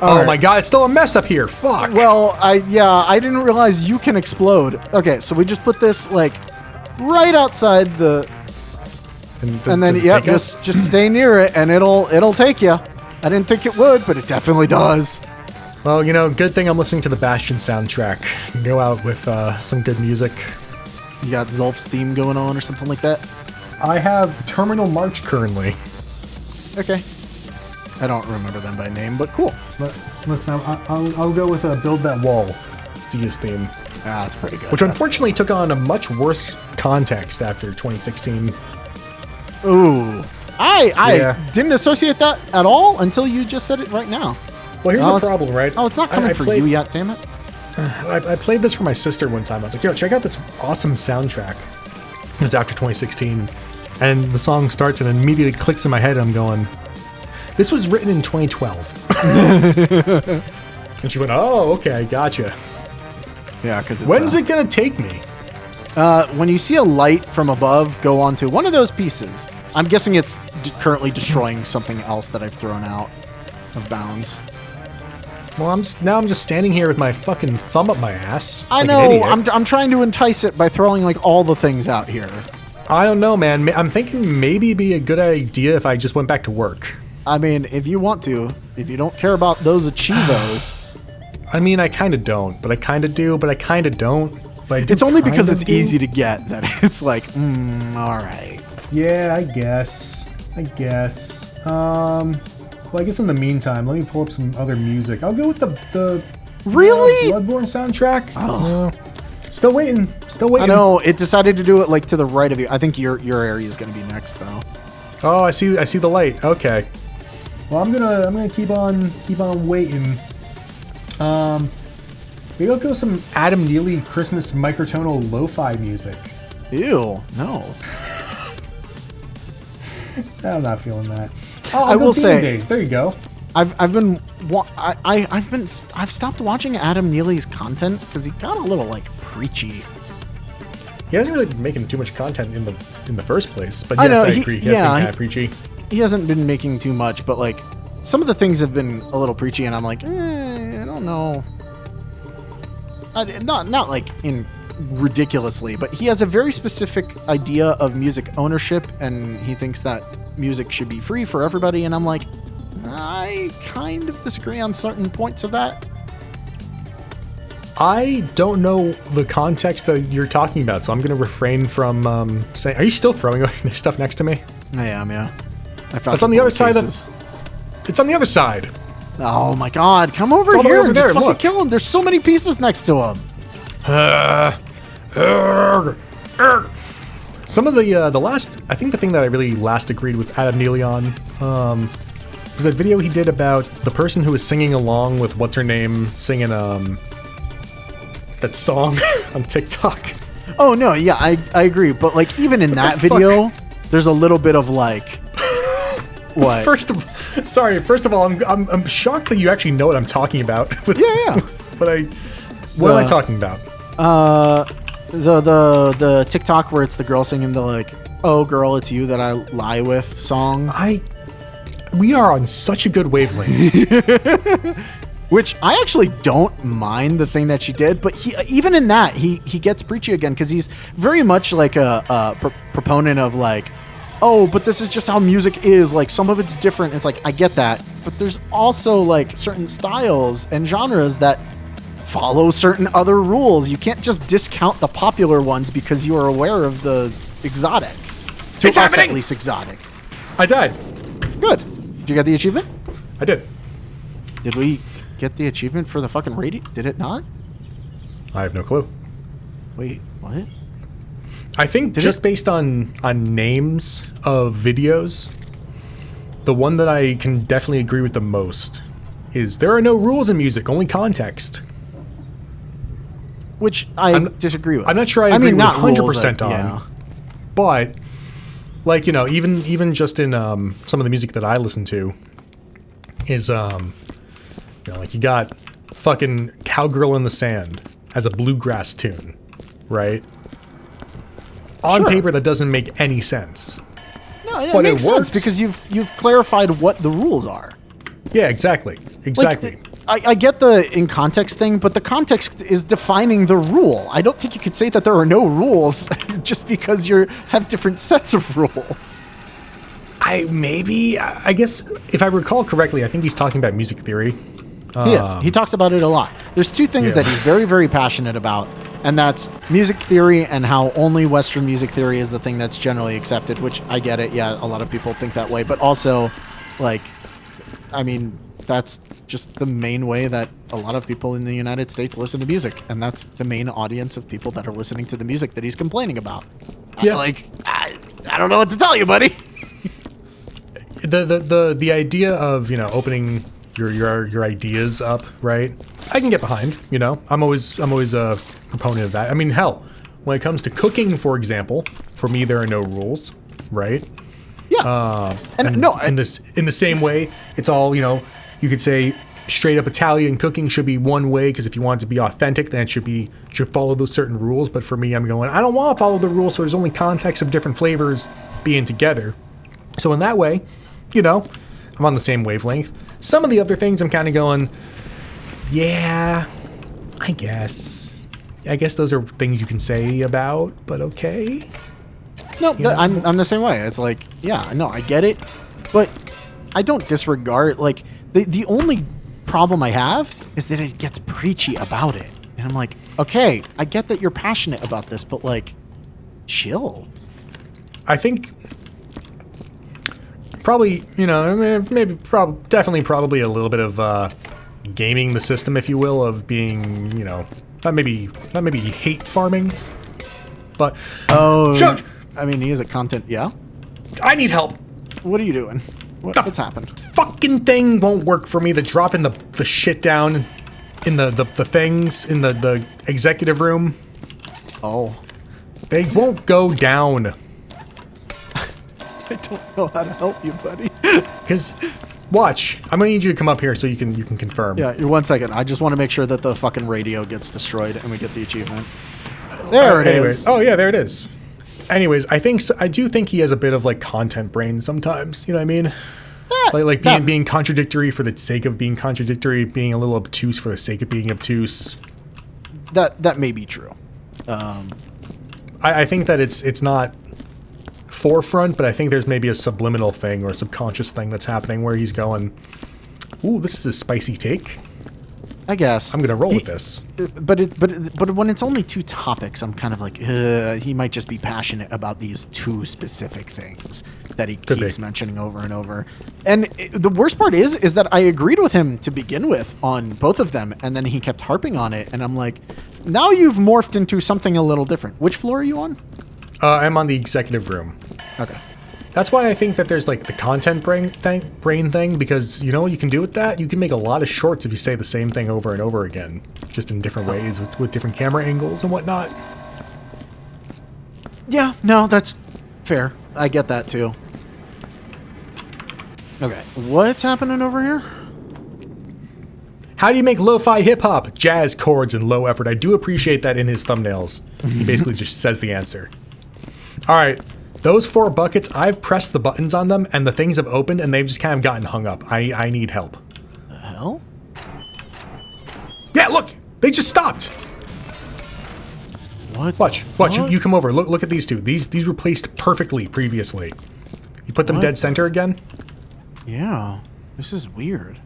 Oh my god, it's still a mess up here. Fuck. Well, I didn't realize you can explode. Okay, so we just put this like right outside the, and then just stay near it and it'll take you. I didn't think it would, but it definitely does. Well, good thing I'm listening to the Bastion soundtrack. Go out with some good music. You got Zulf's theme going on or something like that? I have Terminal March currently. Okay. I don't remember them by name, but cool. I'll go with Build That Wall, Sia's theme. Ah, that's pretty good. Which unfortunately took on a much worse context after 2016. Ooh. I didn't associate that at all until you just said it right now. Well, here's the problem, right? Oh, it's not coming for you yet, damn it. I played this for my sister one time. I was like, yo, check out this awesome soundtrack. It was after 2016. And the song starts and it immediately clicks in my head. And I'm going, this was written in 2012. And she went, oh, okay, gotcha. Yeah, because when's it going to take me? When you see a light from above go onto one of those pieces, I'm guessing it's currently destroying something else that I've thrown out of bounds. Well, I'm just standing here with my fucking thumb up my ass. I know. I'm trying to entice it by throwing like all the things out here. I don't know, man. I'm thinking maybe it'd be a good idea if I just went back to work. I mean, if you want to, if you don't care about those achievos. I mean, I kind of don't, but I kind of do, but I kind of don't. But I do It's only because kind it's of do. easy to get that it's like, all right. Yeah, I guess. Well, I guess in the meantime, let me pull up some other music. I'll go with the Really? Bloodborne soundtrack. Oh. Still waiting. I know it decided to do it like to the right of you. I think your area is going to be next though. Oh, I see the light. Okay. Well, I'm gonna keep on waiting. Maybe I'll go some Adam Neely Christmas microtonal lo-fi music. Ew, no. I'm not feeling that. Oh, I will say, Days. There you go. I've stopped watching Adam Neely's content because he got a little like preachy. He hasn't really been making too much content in the first place, but I yes, know, I agree. He has been kind of preachy. He hasn't been making too much, but like some of the things have been a little preachy, and I'm like, I don't know. Not like in ridiculously, but he has a very specific idea of music ownership, and he thinks that music should be free for everybody, and I'm like, I kind of disagree on certain points of that. I don't know the context that you're talking about, so I'm going to refrain from saying. Are you still throwing away stuff next to me? I am, yeah. I found It's on the other side of cases. It's on the other side. Oh my god, come over all the way here over and just there, fucking look. kill him. There's so many pieces next to him. Some of the last, I think the thing that I really last agreed with Adam Neely on was that video he did about the person who was singing along with what's her name singing that song on TikTok. Oh no, yeah, I agree, but like even in that video, there's a little bit of like what? First of all, I'm shocked that you actually know what I'm talking about. Yeah. What am I talking about? The TikTok where it's the girl singing the like, "Oh girl, it's you that I lie with" song. We are on such a good wavelength. Which I actually don't mind the thing that she did, but even in that he gets preachy again because he's very much like a proponent of like, oh, but this is just how music is. Like some of it's different. It's like I get that, but there's also like certain styles and genres that follow certain other rules. You can't just discount the popular ones because you are aware of the exotic. To It's us, happening! at least exotic. I died. Good. Did you get the achievement? I did. Did we get the achievement for the fucking rating? Did it not? I have no clue. Wait, what? I think just based on names of videos, the one that I can definitely agree with the most is there are no rules in music, only context. Which I disagree with. I'm not sure I agree with not 100% rules, on. yeah. But like, you know, even just in some of the music that I listen to is you know, like you got fucking Cowgirl in the Sand as a bluegrass tune, right? On Sure. paper that doesn't make any sense. No, it But it makes sense works. because you've clarified what the rules are. Yeah, exactly. Exactly. Like, I get the in context thing, but the context is defining the rule. I don't think you could say that there are no rules just because you have different sets of rules. I guess if I recall correctly, I think he's talking about music theory. He is. He talks about it a lot. There's two things Yeah. that he's very, very passionate about, and that's music theory and how only Western music theory is the thing that's generally accepted, which I get it. Yeah, a lot of people think that way. But also, like, I mean, that's just the main way that a lot of people in the United States listen to music, and that's the main audience of people that are listening to the music that he's complaining about. Yeah. I don't know what to tell you, buddy. The idea of, you know, opening your ideas up, right? I can get behind, you know. I'm always a proponent of that. I mean, hell, when it comes to cooking, for example, for me there are no rules, right? Yeah. In the same way, it's all, you know, you could say straight up Italian cooking should be one way because if you want it to be authentic, then it should follow those certain rules. But for me, I'm going, I don't want to follow the rules, so there's only context of different flavors being together. So in that way, you know, I'm on the same wavelength. Some of the other things I'm kind of going, yeah, I guess those are things you can say about, but okay. No, I'm the same way. It's like, yeah, no, I get it, but I don't disregard, like, the only problem I have is that it gets preachy about it. And I'm like, okay, I get that you're passionate about this, but like, chill. I think probably, you know, definitely probably a little bit of gaming the system, if you will, of being, you know, not maybe hate farming, but Shoj! I mean, he is a content, yeah? I need help. What are you doing? What's happened? Fucking thing won't work for me. The dropping the shit down in the things in the executive room. Oh. They won't go down. I don't know how to help you, buddy. Because, watch, I'm gonna need you to come up here so you can confirm. Yeah, 1 second. I just want to make sure that the fucking radio gets destroyed and we get the achievement. There it is. Oh yeah, there it is. Anyways, I do think he has a bit of like content brain sometimes. You know what I mean? Like being contradictory for the sake of being contradictory, being a little obtuse for the sake of being obtuse. That may be true. I think that it's not forefront, but I think there's maybe a subliminal thing or a subconscious thing that's happening where he's going, ooh, this is a spicy take. I guess I'm gonna roll with this. But when it's only 2 topics, I'm kind of like, he might just be passionate about these 2 specific things that he keeps mentioning over and over. And the worst part is that I agreed with him to begin with on both of them, and then he kept harping on it, and I'm like, now you've morphed into something a little different. Which floor are you on? I'm on the executive room. Okay. That's why I think that there's like the content brain thing, because you know what you can do with that? You can make a lot of shorts if you say the same thing over and over again, just in different ways with different camera angles and whatnot. Yeah, no, that's fair. I get that too. Okay, what's happening over here? How do you make lo-fi hip-hop? Jazz chords and low effort. I do appreciate that in his thumbnails. He basically just says the answer. All right. Those 4 buckets, I've pressed the buttons on them, and the things have opened, and they've just kind of gotten hung up. I need help. The hell? Yeah, look! They just stopped! What? Watch, you come over. Look at these 2. These were placed perfectly previously. You put them dead center again? Yeah. This is weird.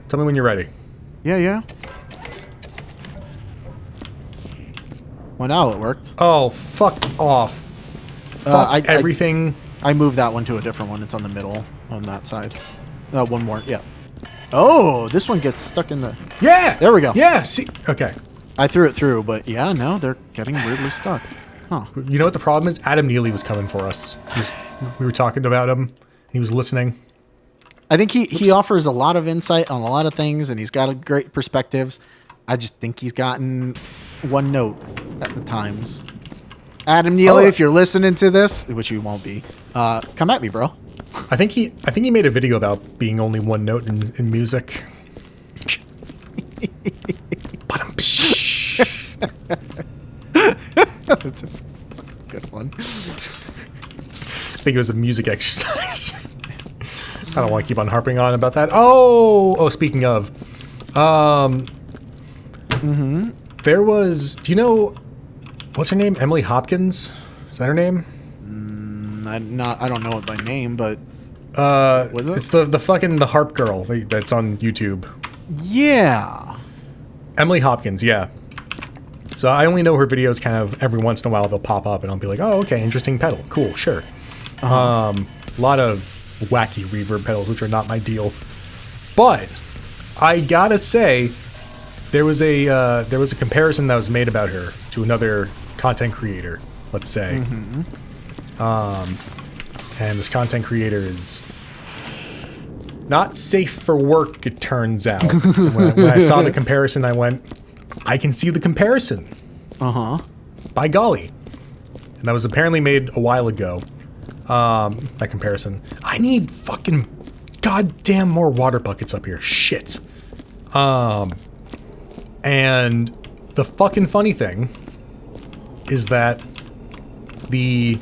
Tell me when you're ready. Yeah. Well, now it worked. Oh, fuck off. Fuck everything. I moved that one to a different one. It's on the middle on that side. One more. Yeah. Oh, this one gets stuck in the... Yeah! There we go. Yeah, see... Okay. I threw it through, but yeah, no, they're getting weirdly stuck. Huh. You know what the problem is? Adam Neely was coming for us. We were talking about him. He was listening. I think he offers a lot of insight on a lot of things, and he's got a great perspectives. I just think he's gotten one note at the times. Adam Neely, if you're listening to this, which you won't be, come at me, bro. I think he made a video about being only one note in music. That's a good one. I think it was a music exercise. I don't want to keep on harping on about that. Oh, speaking of, there was, do you know, what's her name? Emily Hopkins? Is that her name? I don't know it by name, but what is it? It's the harp girl that's on YouTube. Yeah. Emily Hopkins, yeah. So I only know her videos kind of every once in a while they'll pop up and I'll be like, oh, okay, interesting pedal. Cool, sure. A lot of wacky reverb pedals, which are not my deal. But I gotta say, there was a comparison that was made about her to another content creator, let's say. And this content creator is not safe for work, it turns out. When I saw the comparison, I went, I can see the comparison. By golly. And that was apparently made a while ago. That comparison. I need fucking goddamn more water buckets up here. Shit. And the fucking funny thing is that the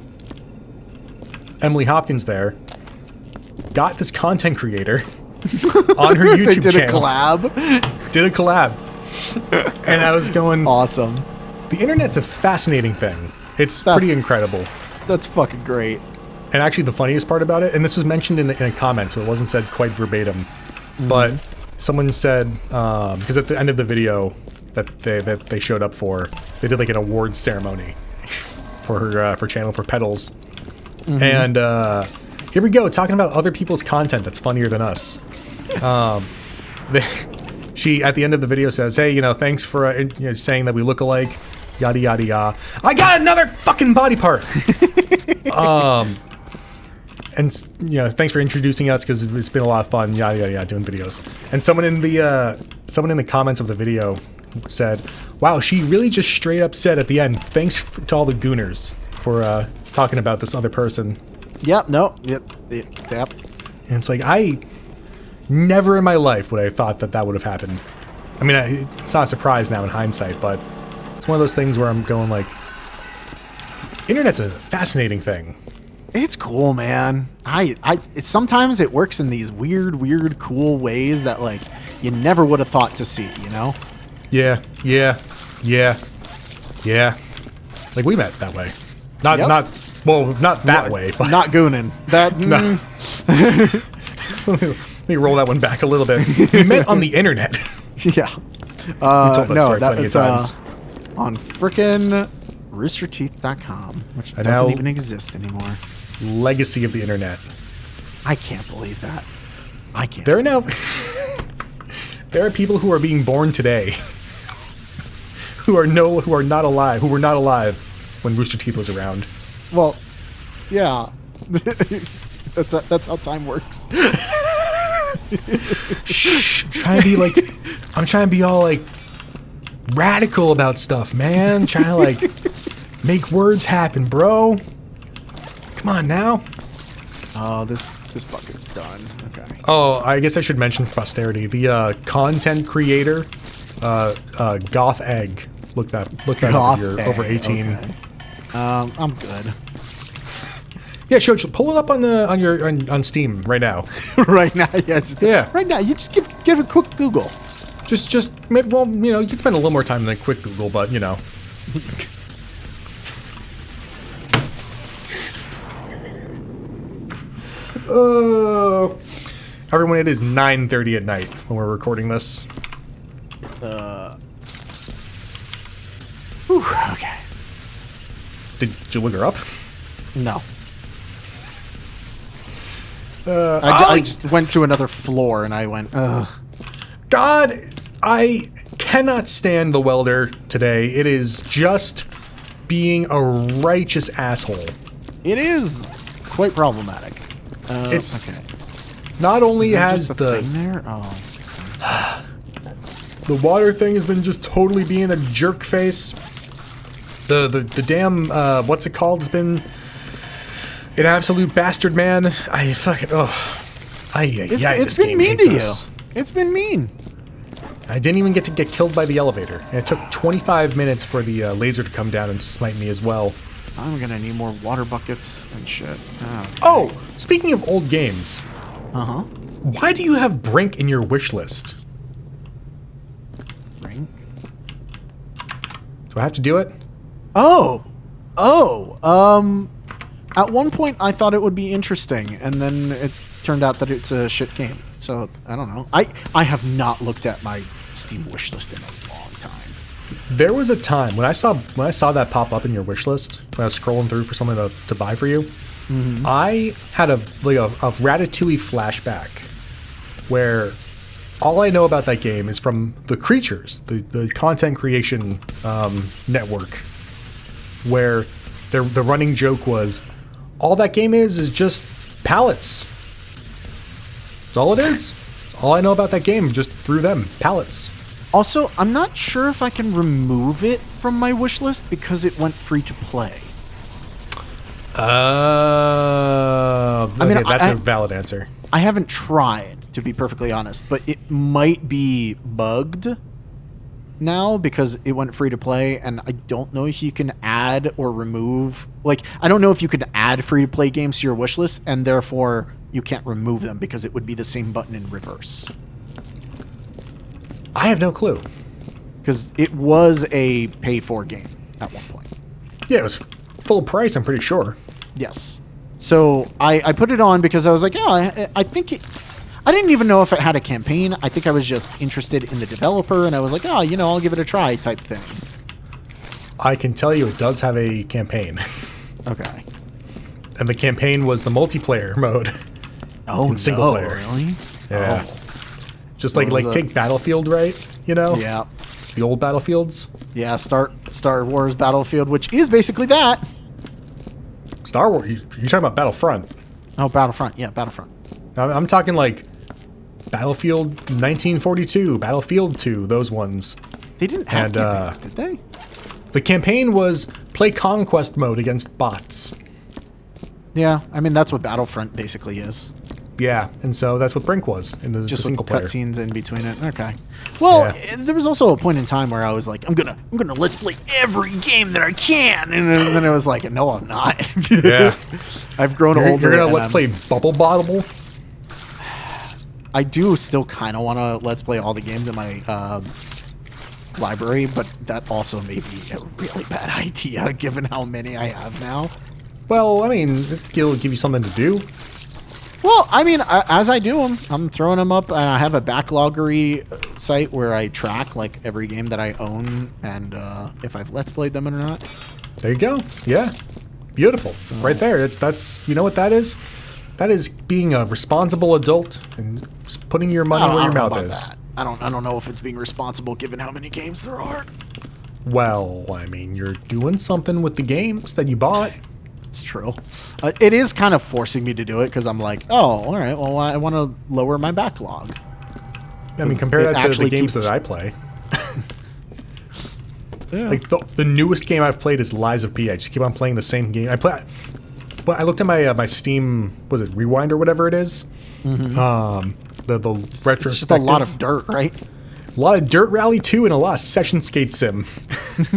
Emily Hopkins there got this content creator on her YouTube they did channel. Did a collab. And I was going, awesome. The internet's a fascinating thing. It's pretty incredible. That's fucking great. And actually the funniest part about it, and this was mentioned in a comment, so it wasn't said quite verbatim, but someone said, because at the end of the video that they showed up for, they did like an awards ceremony for Channel for Pedals. And here we go, talking about other people's content that's funnier than us. She, at the end of the video, says, hey, thanks for saying that we look alike, yada, yada, yada. I got another fucking body part! And, thanks for introducing us, because it's been a lot of fun, yada, yada, yada, doing videos. And someone in the comments of the video said, wow, she really just straight up said at the end, thanks to all the gooners for talking about this other person. Yep, no, yep. And it's like, I never in my life would I have thought that would have happened. I mean, it's not a surprise now in hindsight, but it's one of those things where I'm going like, internet's a fascinating thing. It's cool, man. Sometimes it works in these weird, cool ways that like you never would have thought to see, Yeah. Like we met that way. Not that way, but not gooning. That no. Let me roll that one back a little bit. We met on the internet. Yeah. No, that was on frickin' roosterteeth.com, which doesn't even exist anymore. Legacy of the internet. I can't believe that. I can't. There are people who are being born today who were not alive when Rooster Teeth was around. Well, yeah. That's how time works. Shh, I'm trying to be all like radical about stuff, man. Trying to like make words happen, bro. Come on now. Oh, this bucket's done. Okay. Oh, I guess I should mention for posterity. The content creator, Goth Egg. Look that up if you're over 18. Okay. I'm good. Yeah, Shoj, pull it up on Steam right now. Right now, yeah. Right now, you just give a quick Google. Just well, you can spend a little more time than a quick Google, but Everyone, it is 9:30 at night when we're recording this. Okay. Did you look her up? No. I just went to another floor and I went, ugh. God, I cannot stand the welder today. It is just being a righteous asshole. It is quite problematic. It's okay. Not only has just a thing there? Oh. The water thing has been just totally being a jerk face. The damn what's it called has been an absolute bastard, man. I fucking it's been mean to you. It's been mean. I didn't even get to get killed by the elevator, and it took 25 minutes for the laser to come down and smite me as well. I'm gonna need more water buckets and shit. Okay. Oh, speaking of old games. Uh-huh. Why do you have Brink in your wish list? Brink? Do I have to do it? At one point I thought it would be interesting, and then it turned out that it's a shit game. So, I don't know. I have not looked at my Steam wishlist in a long time. There was a time when I saw that pop up in your wish list, when I was scrolling through for something to buy for you, I had a Ratatouille flashback where all I know about that game is from the creatures, the content creation network, where the running joke was, all that game is just pallets. That's all it is. That's all I know about that game, just through them, pallets. Also, I'm not sure if I can remove it from my wish list because it went free to play. That's a valid answer. I haven't tried, to be perfectly honest, but it might be bugged now because it went free to play, and I don't know if you can add or remove. I don't know if you can add free to play games to your wish list, and therefore you can't remove them because it would be the same button in reverse. I have no clue. Because it was a pay-for game at one point. Yeah, it was full price, I'm pretty sure. Yes. So I put it on because I was like, yeah, I think I didn't even know if it had a campaign. I think I was just interested in the developer, and I was like, oh, I'll give it a try type thing. I can tell you it does have a campaign. Okay. And the campaign was the multiplayer mode. Oh, in single player. Really? Yeah. Oh. Just like take Battlefield, right? Yeah. The old Battlefields. Yeah, Star Wars Battlefield, which is basically that. Star Wars? You're talking about Battlefront. Oh, Battlefront. Yeah, Battlefront. I'm talking like Battlefield 1942, Battlefield 2, those ones. They didn't have campaigns, did they? The campaign was play conquest mode against bots. Yeah, I mean, that's what Battlefront basically is. Yeah, and so that's what Brink was in the Just single with player. cutscenes in between it. Okay. Well, there was also a point in time where I was like, I'm gonna let's play every game that I can, and then I was like, no, I'm not. Yeah. I've grown older. You're gonna let's play Bubble Bobble. I do still kind of want to let's play all the games in my library, but that also may be a really bad idea given how many I have now. Well, I mean, it'll give you something to do. Well, I mean, as I do them, I'm throwing them up, and I have a backloggery site where I track like every game that I own and if I've let's played them or not. There you go. Yeah, beautiful. So, right there. That's you know what that is? That is being a responsible adult and just putting your money where your mouth is. That. I don't know if it's being responsible given how many games there are. Well, I mean, you're doing something with the games that you bought. It's true. It is kind of forcing me to do it because I'm like, oh, all right, well, I want to lower my backlog. I mean, compare that to the games that I play. Yeah. Like the newest game I've played is Lies of P. I just keep on playing the same game. I looked at my Steam, was it Rewind or whatever it is? Mm-hmm. The retrospective. It's just a lot of dirt, right? A lot of Dirt Rally 2 and a lot of Session Skate Sim.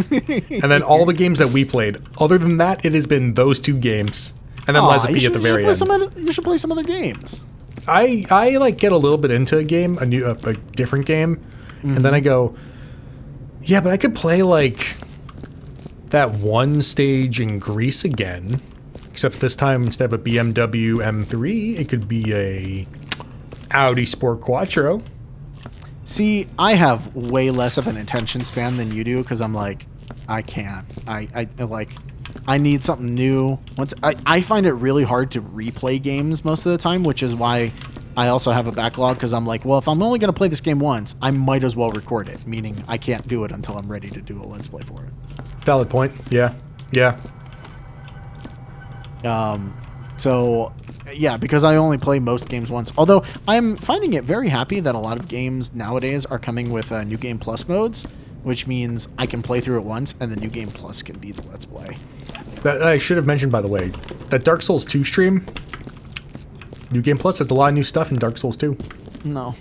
And then all the games that we played. Other than that, it has been those two games. And then Lies of P at the very end. You should play some other games. I like get a little bit into a game, a different game, and then I go, yeah, but I could play like that one stage in Greece again. Except this time, instead of a BMW M3, it could be a Audi Sport Quattro. See, I have way less of an attention span than you do because I'm like, I can't. I need something new. I find it really hard to replay games most of the time, which is why I also have a backlog because I'm like, well, if I'm only going to play this game once, I might as well record it, meaning I can't do it until I'm ready to do a Let's Play for it. Valid point. Yeah. So, yeah, because I only play most games once. Although, I'm finding it very happy that a lot of games nowadays are coming with New Game Plus modes, which means I can play through it once, and the New Game Plus can be the Let's Play. That I should have mentioned, by the way, that Dark Souls 2 stream, New Game Plus has a lot of new stuff in Dark Souls 2. No.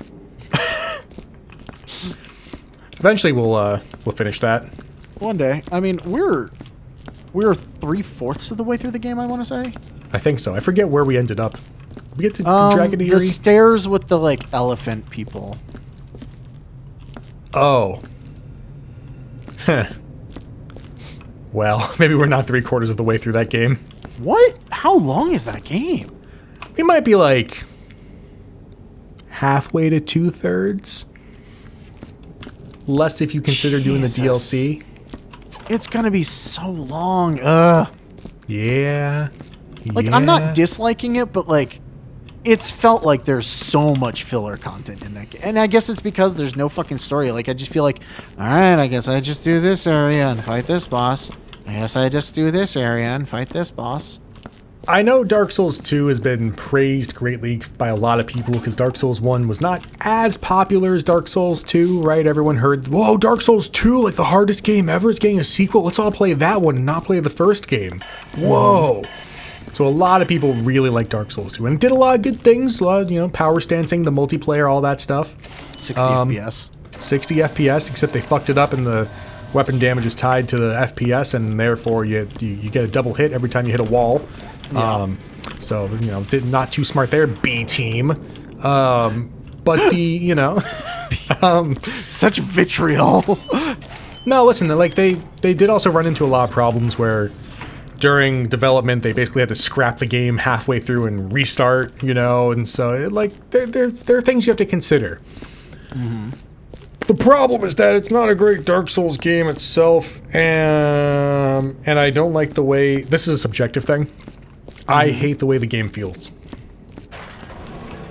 Eventually, we'll finish that. One day. I mean, we're 3/4 of the way through the game, I want to say. I think so. I forget where we ended up. We get to Dragon Eerie? The stairs with the, like, elephant people. Oh. Well, maybe we're not 3/4 of the way through that game. What? How long is that game? We might be, like, halfway to 2/3. Less if you consider doing the DLC. It's gonna be so long. Ugh. Yeah. Like, I'm not disliking it, but, like, it's felt like there's so much filler content in that game. And I guess it's because there's no fucking story. Like, I just feel like, all right, I guess I just do this area and fight this boss. I guess I just do this area and fight this boss. I know Dark Souls 2 has been praised greatly by a lot of people because Dark Souls 1 was not as popular as Dark Souls 2, right? Everyone heard, whoa, Dark Souls 2, like the hardest game ever is getting a sequel. Let's all play that one and not play the first game. Whoa. So a lot of people really like Dark Souls 2 and it did a lot of good things, a lot of, power stancing, the multiplayer, all that stuff. 60 FPS. 60 FPS, except they fucked it up and the weapon damage is tied to the FPS and therefore you get a double hit every time you hit a wall. Yeah. So, not too smart there, B team. But such vitriol. No, listen, like they did also run into a lot of problems where during development, they basically had to scrap the game halfway through and restart, and so there are things you have to consider. Mm-hmm. The problem is that it's not a great Dark Souls game itself, and I don't like the way, this is a subjective thing, I hate the way the game feels.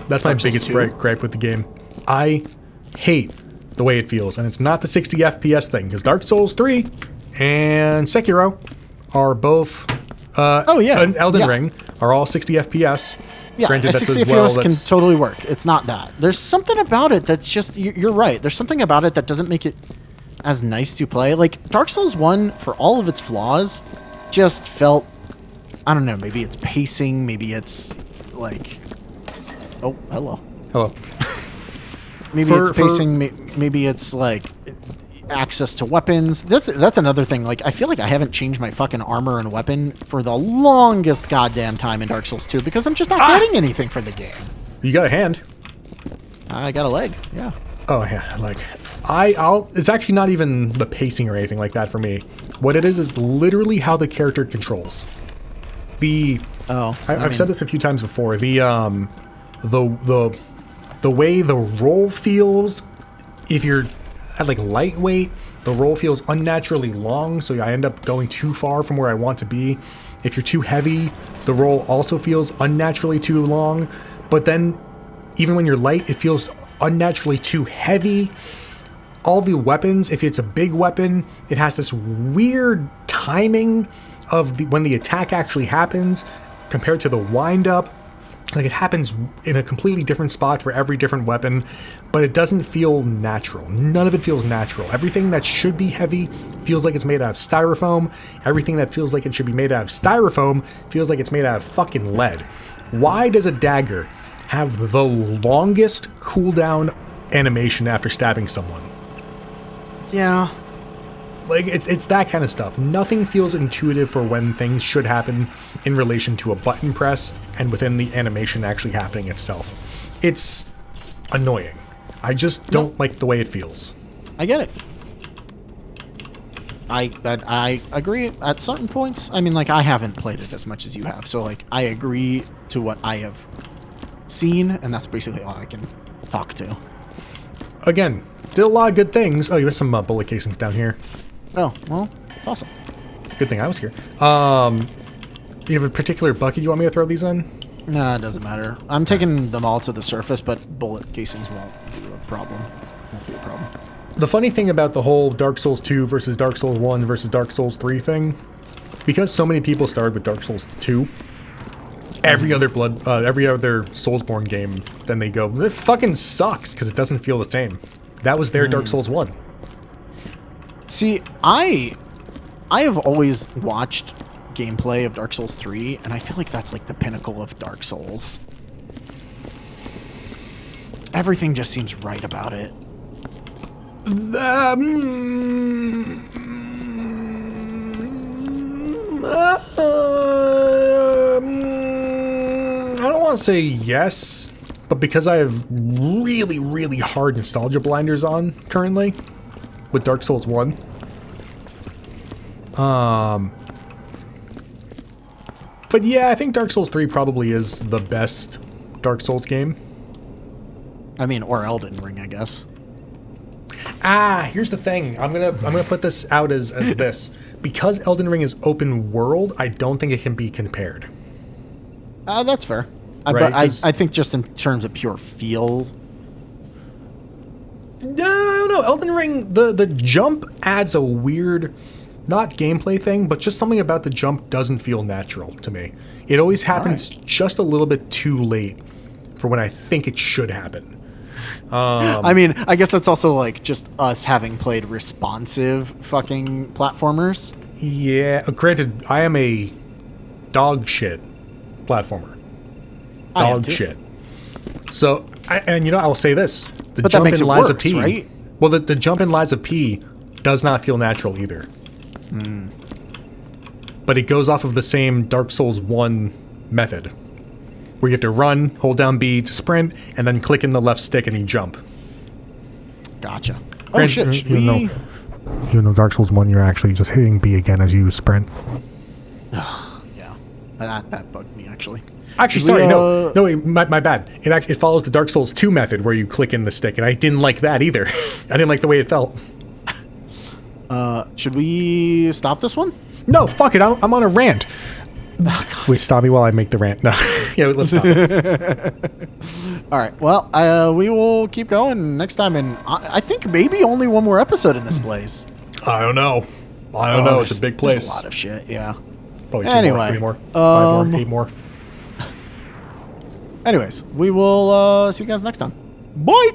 That's my biggest gripe with the game. I hate the way it feels, and it's not the 60 FPS thing, because Dark Souls 3 and Sekiro are both, and Elden Ring are all 60 FPS. Yeah, granted, a 60 FPS can totally work. It's not that. There's something about it that's just, you're right. There's something about it that doesn't make it as nice to play. Like, Dark Souls 1, for all of its flaws, just felt, I don't know, maybe it's pacing, maybe it's, like, oh, hello. Hello. Maybe it's pacing, maybe it's, like, access to weapons. That's another thing. Like, I feel like I haven't changed my fucking armor and weapon for the longest goddamn time in Dark Souls 2 because I'm just not getting anything for the game. You got a hand. I got a leg. Yeah. Oh yeah, like it's actually not even the pacing or anything like that for me. What it is literally how the character controls. I've said this a few times before. The way the roll feels, if you're at like lightweight, the roll feels unnaturally long, so I end up going too far from where I want to be. If you're too heavy, the roll also feels unnaturally too long. But then, even when you're light, it feels unnaturally too heavy. All the weapons, if it's a big weapon, it has this weird timing of when the attack actually happens compared to the wind-up. Like, it happens in a completely different spot for every different weapon, but it doesn't feel natural. None of it feels natural. Everything that should be heavy feels like it's made out of styrofoam. Everything that feels like it should be made out of styrofoam feels like it's made out of fucking lead. Why does a dagger have the longest cooldown animation after stabbing someone? Yeah. Like, it's that kind of stuff. Nothing feels intuitive for when things should happen in relation to a button press and within the animation actually happening itself. It's annoying. I just don't like the way it feels. I get it. I agree at certain points. I mean, like, I haven't played it as much as you have, so, like, I agree to what I have seen, and that's basically all I can talk to. Again, did a lot of good things. Oh, you have some bullet casings down here. Oh, well, awesome. Good thing I was here. You have a particular bucket you want me to throw these in? Nah, it doesn't matter. I'm taking them all to the surface, but bullet casings won't be a problem. The funny thing about the whole Dark Souls 2 versus Dark Souls 1 versus Dark Souls 3 thing, because so many people started with Dark Souls 2, every other Soulsborne game, then they go, it fucking sucks because it doesn't feel the same. That was their Dark Souls 1. See, I have always watched gameplay of Dark Souls 3, and I feel like that's like the pinnacle of Dark Souls. Everything just seems right about it. I don't want to say yes, but because I have really, really hard nostalgia blinders on currently with Dark Souls 1. But yeah, I think Dark Souls 3 probably is the best Dark Souls game. I mean, or Elden Ring, I guess. Here's the thing. I'm gonna put this out as this. Because Elden Ring is open world, I don't think it can be compared. That's fair. Right, but I think just in terms of pure feel. No. Elden Ring, the jump adds a weird, not gameplay thing, but just something about the jump doesn't feel natural to me. It always happens just a little bit too late for when I think it should happen. I mean, I guess that's also like just us having played responsive fucking platformers. Yeah, granted, I am a dog shit platformer. Dog shit. So, I will say this: the but jump that makes in it Lies works, of P. Right? Well, the jump in Lies of P does not feel natural either. But it goes off of the same Dark Souls 1 method, where you have to run, hold down B to sprint, and then click in the left stick and you jump. Gotcha. Oh shit! Even though Dark Souls 1, you're actually just hitting B again as you sprint. Yeah, that bugged me actually. Actually, Should we, sorry, no, wait, my bad. It follows the Dark Souls 2 method where you click in the stick, and I didn't like that either. I didn't like the way it felt. Should we stop this one? No, fuck it. I'm on a rant. Wait, stop me while I make the rant. No, yeah, let's stop. All right. Well, we will keep going next time, and I think maybe only one more episode in this place. I don't know. It's a big place. There's a lot of shit. Yeah. Probably Anyway, 3 more, 5 more, 8 more. Anyways, we will see you guys next time. Bye.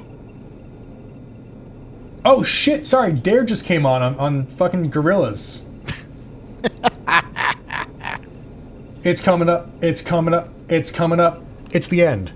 Oh shit! Sorry, Dare just came on fucking Gorillas. It's coming up. It's coming up. It's coming up. It's the end.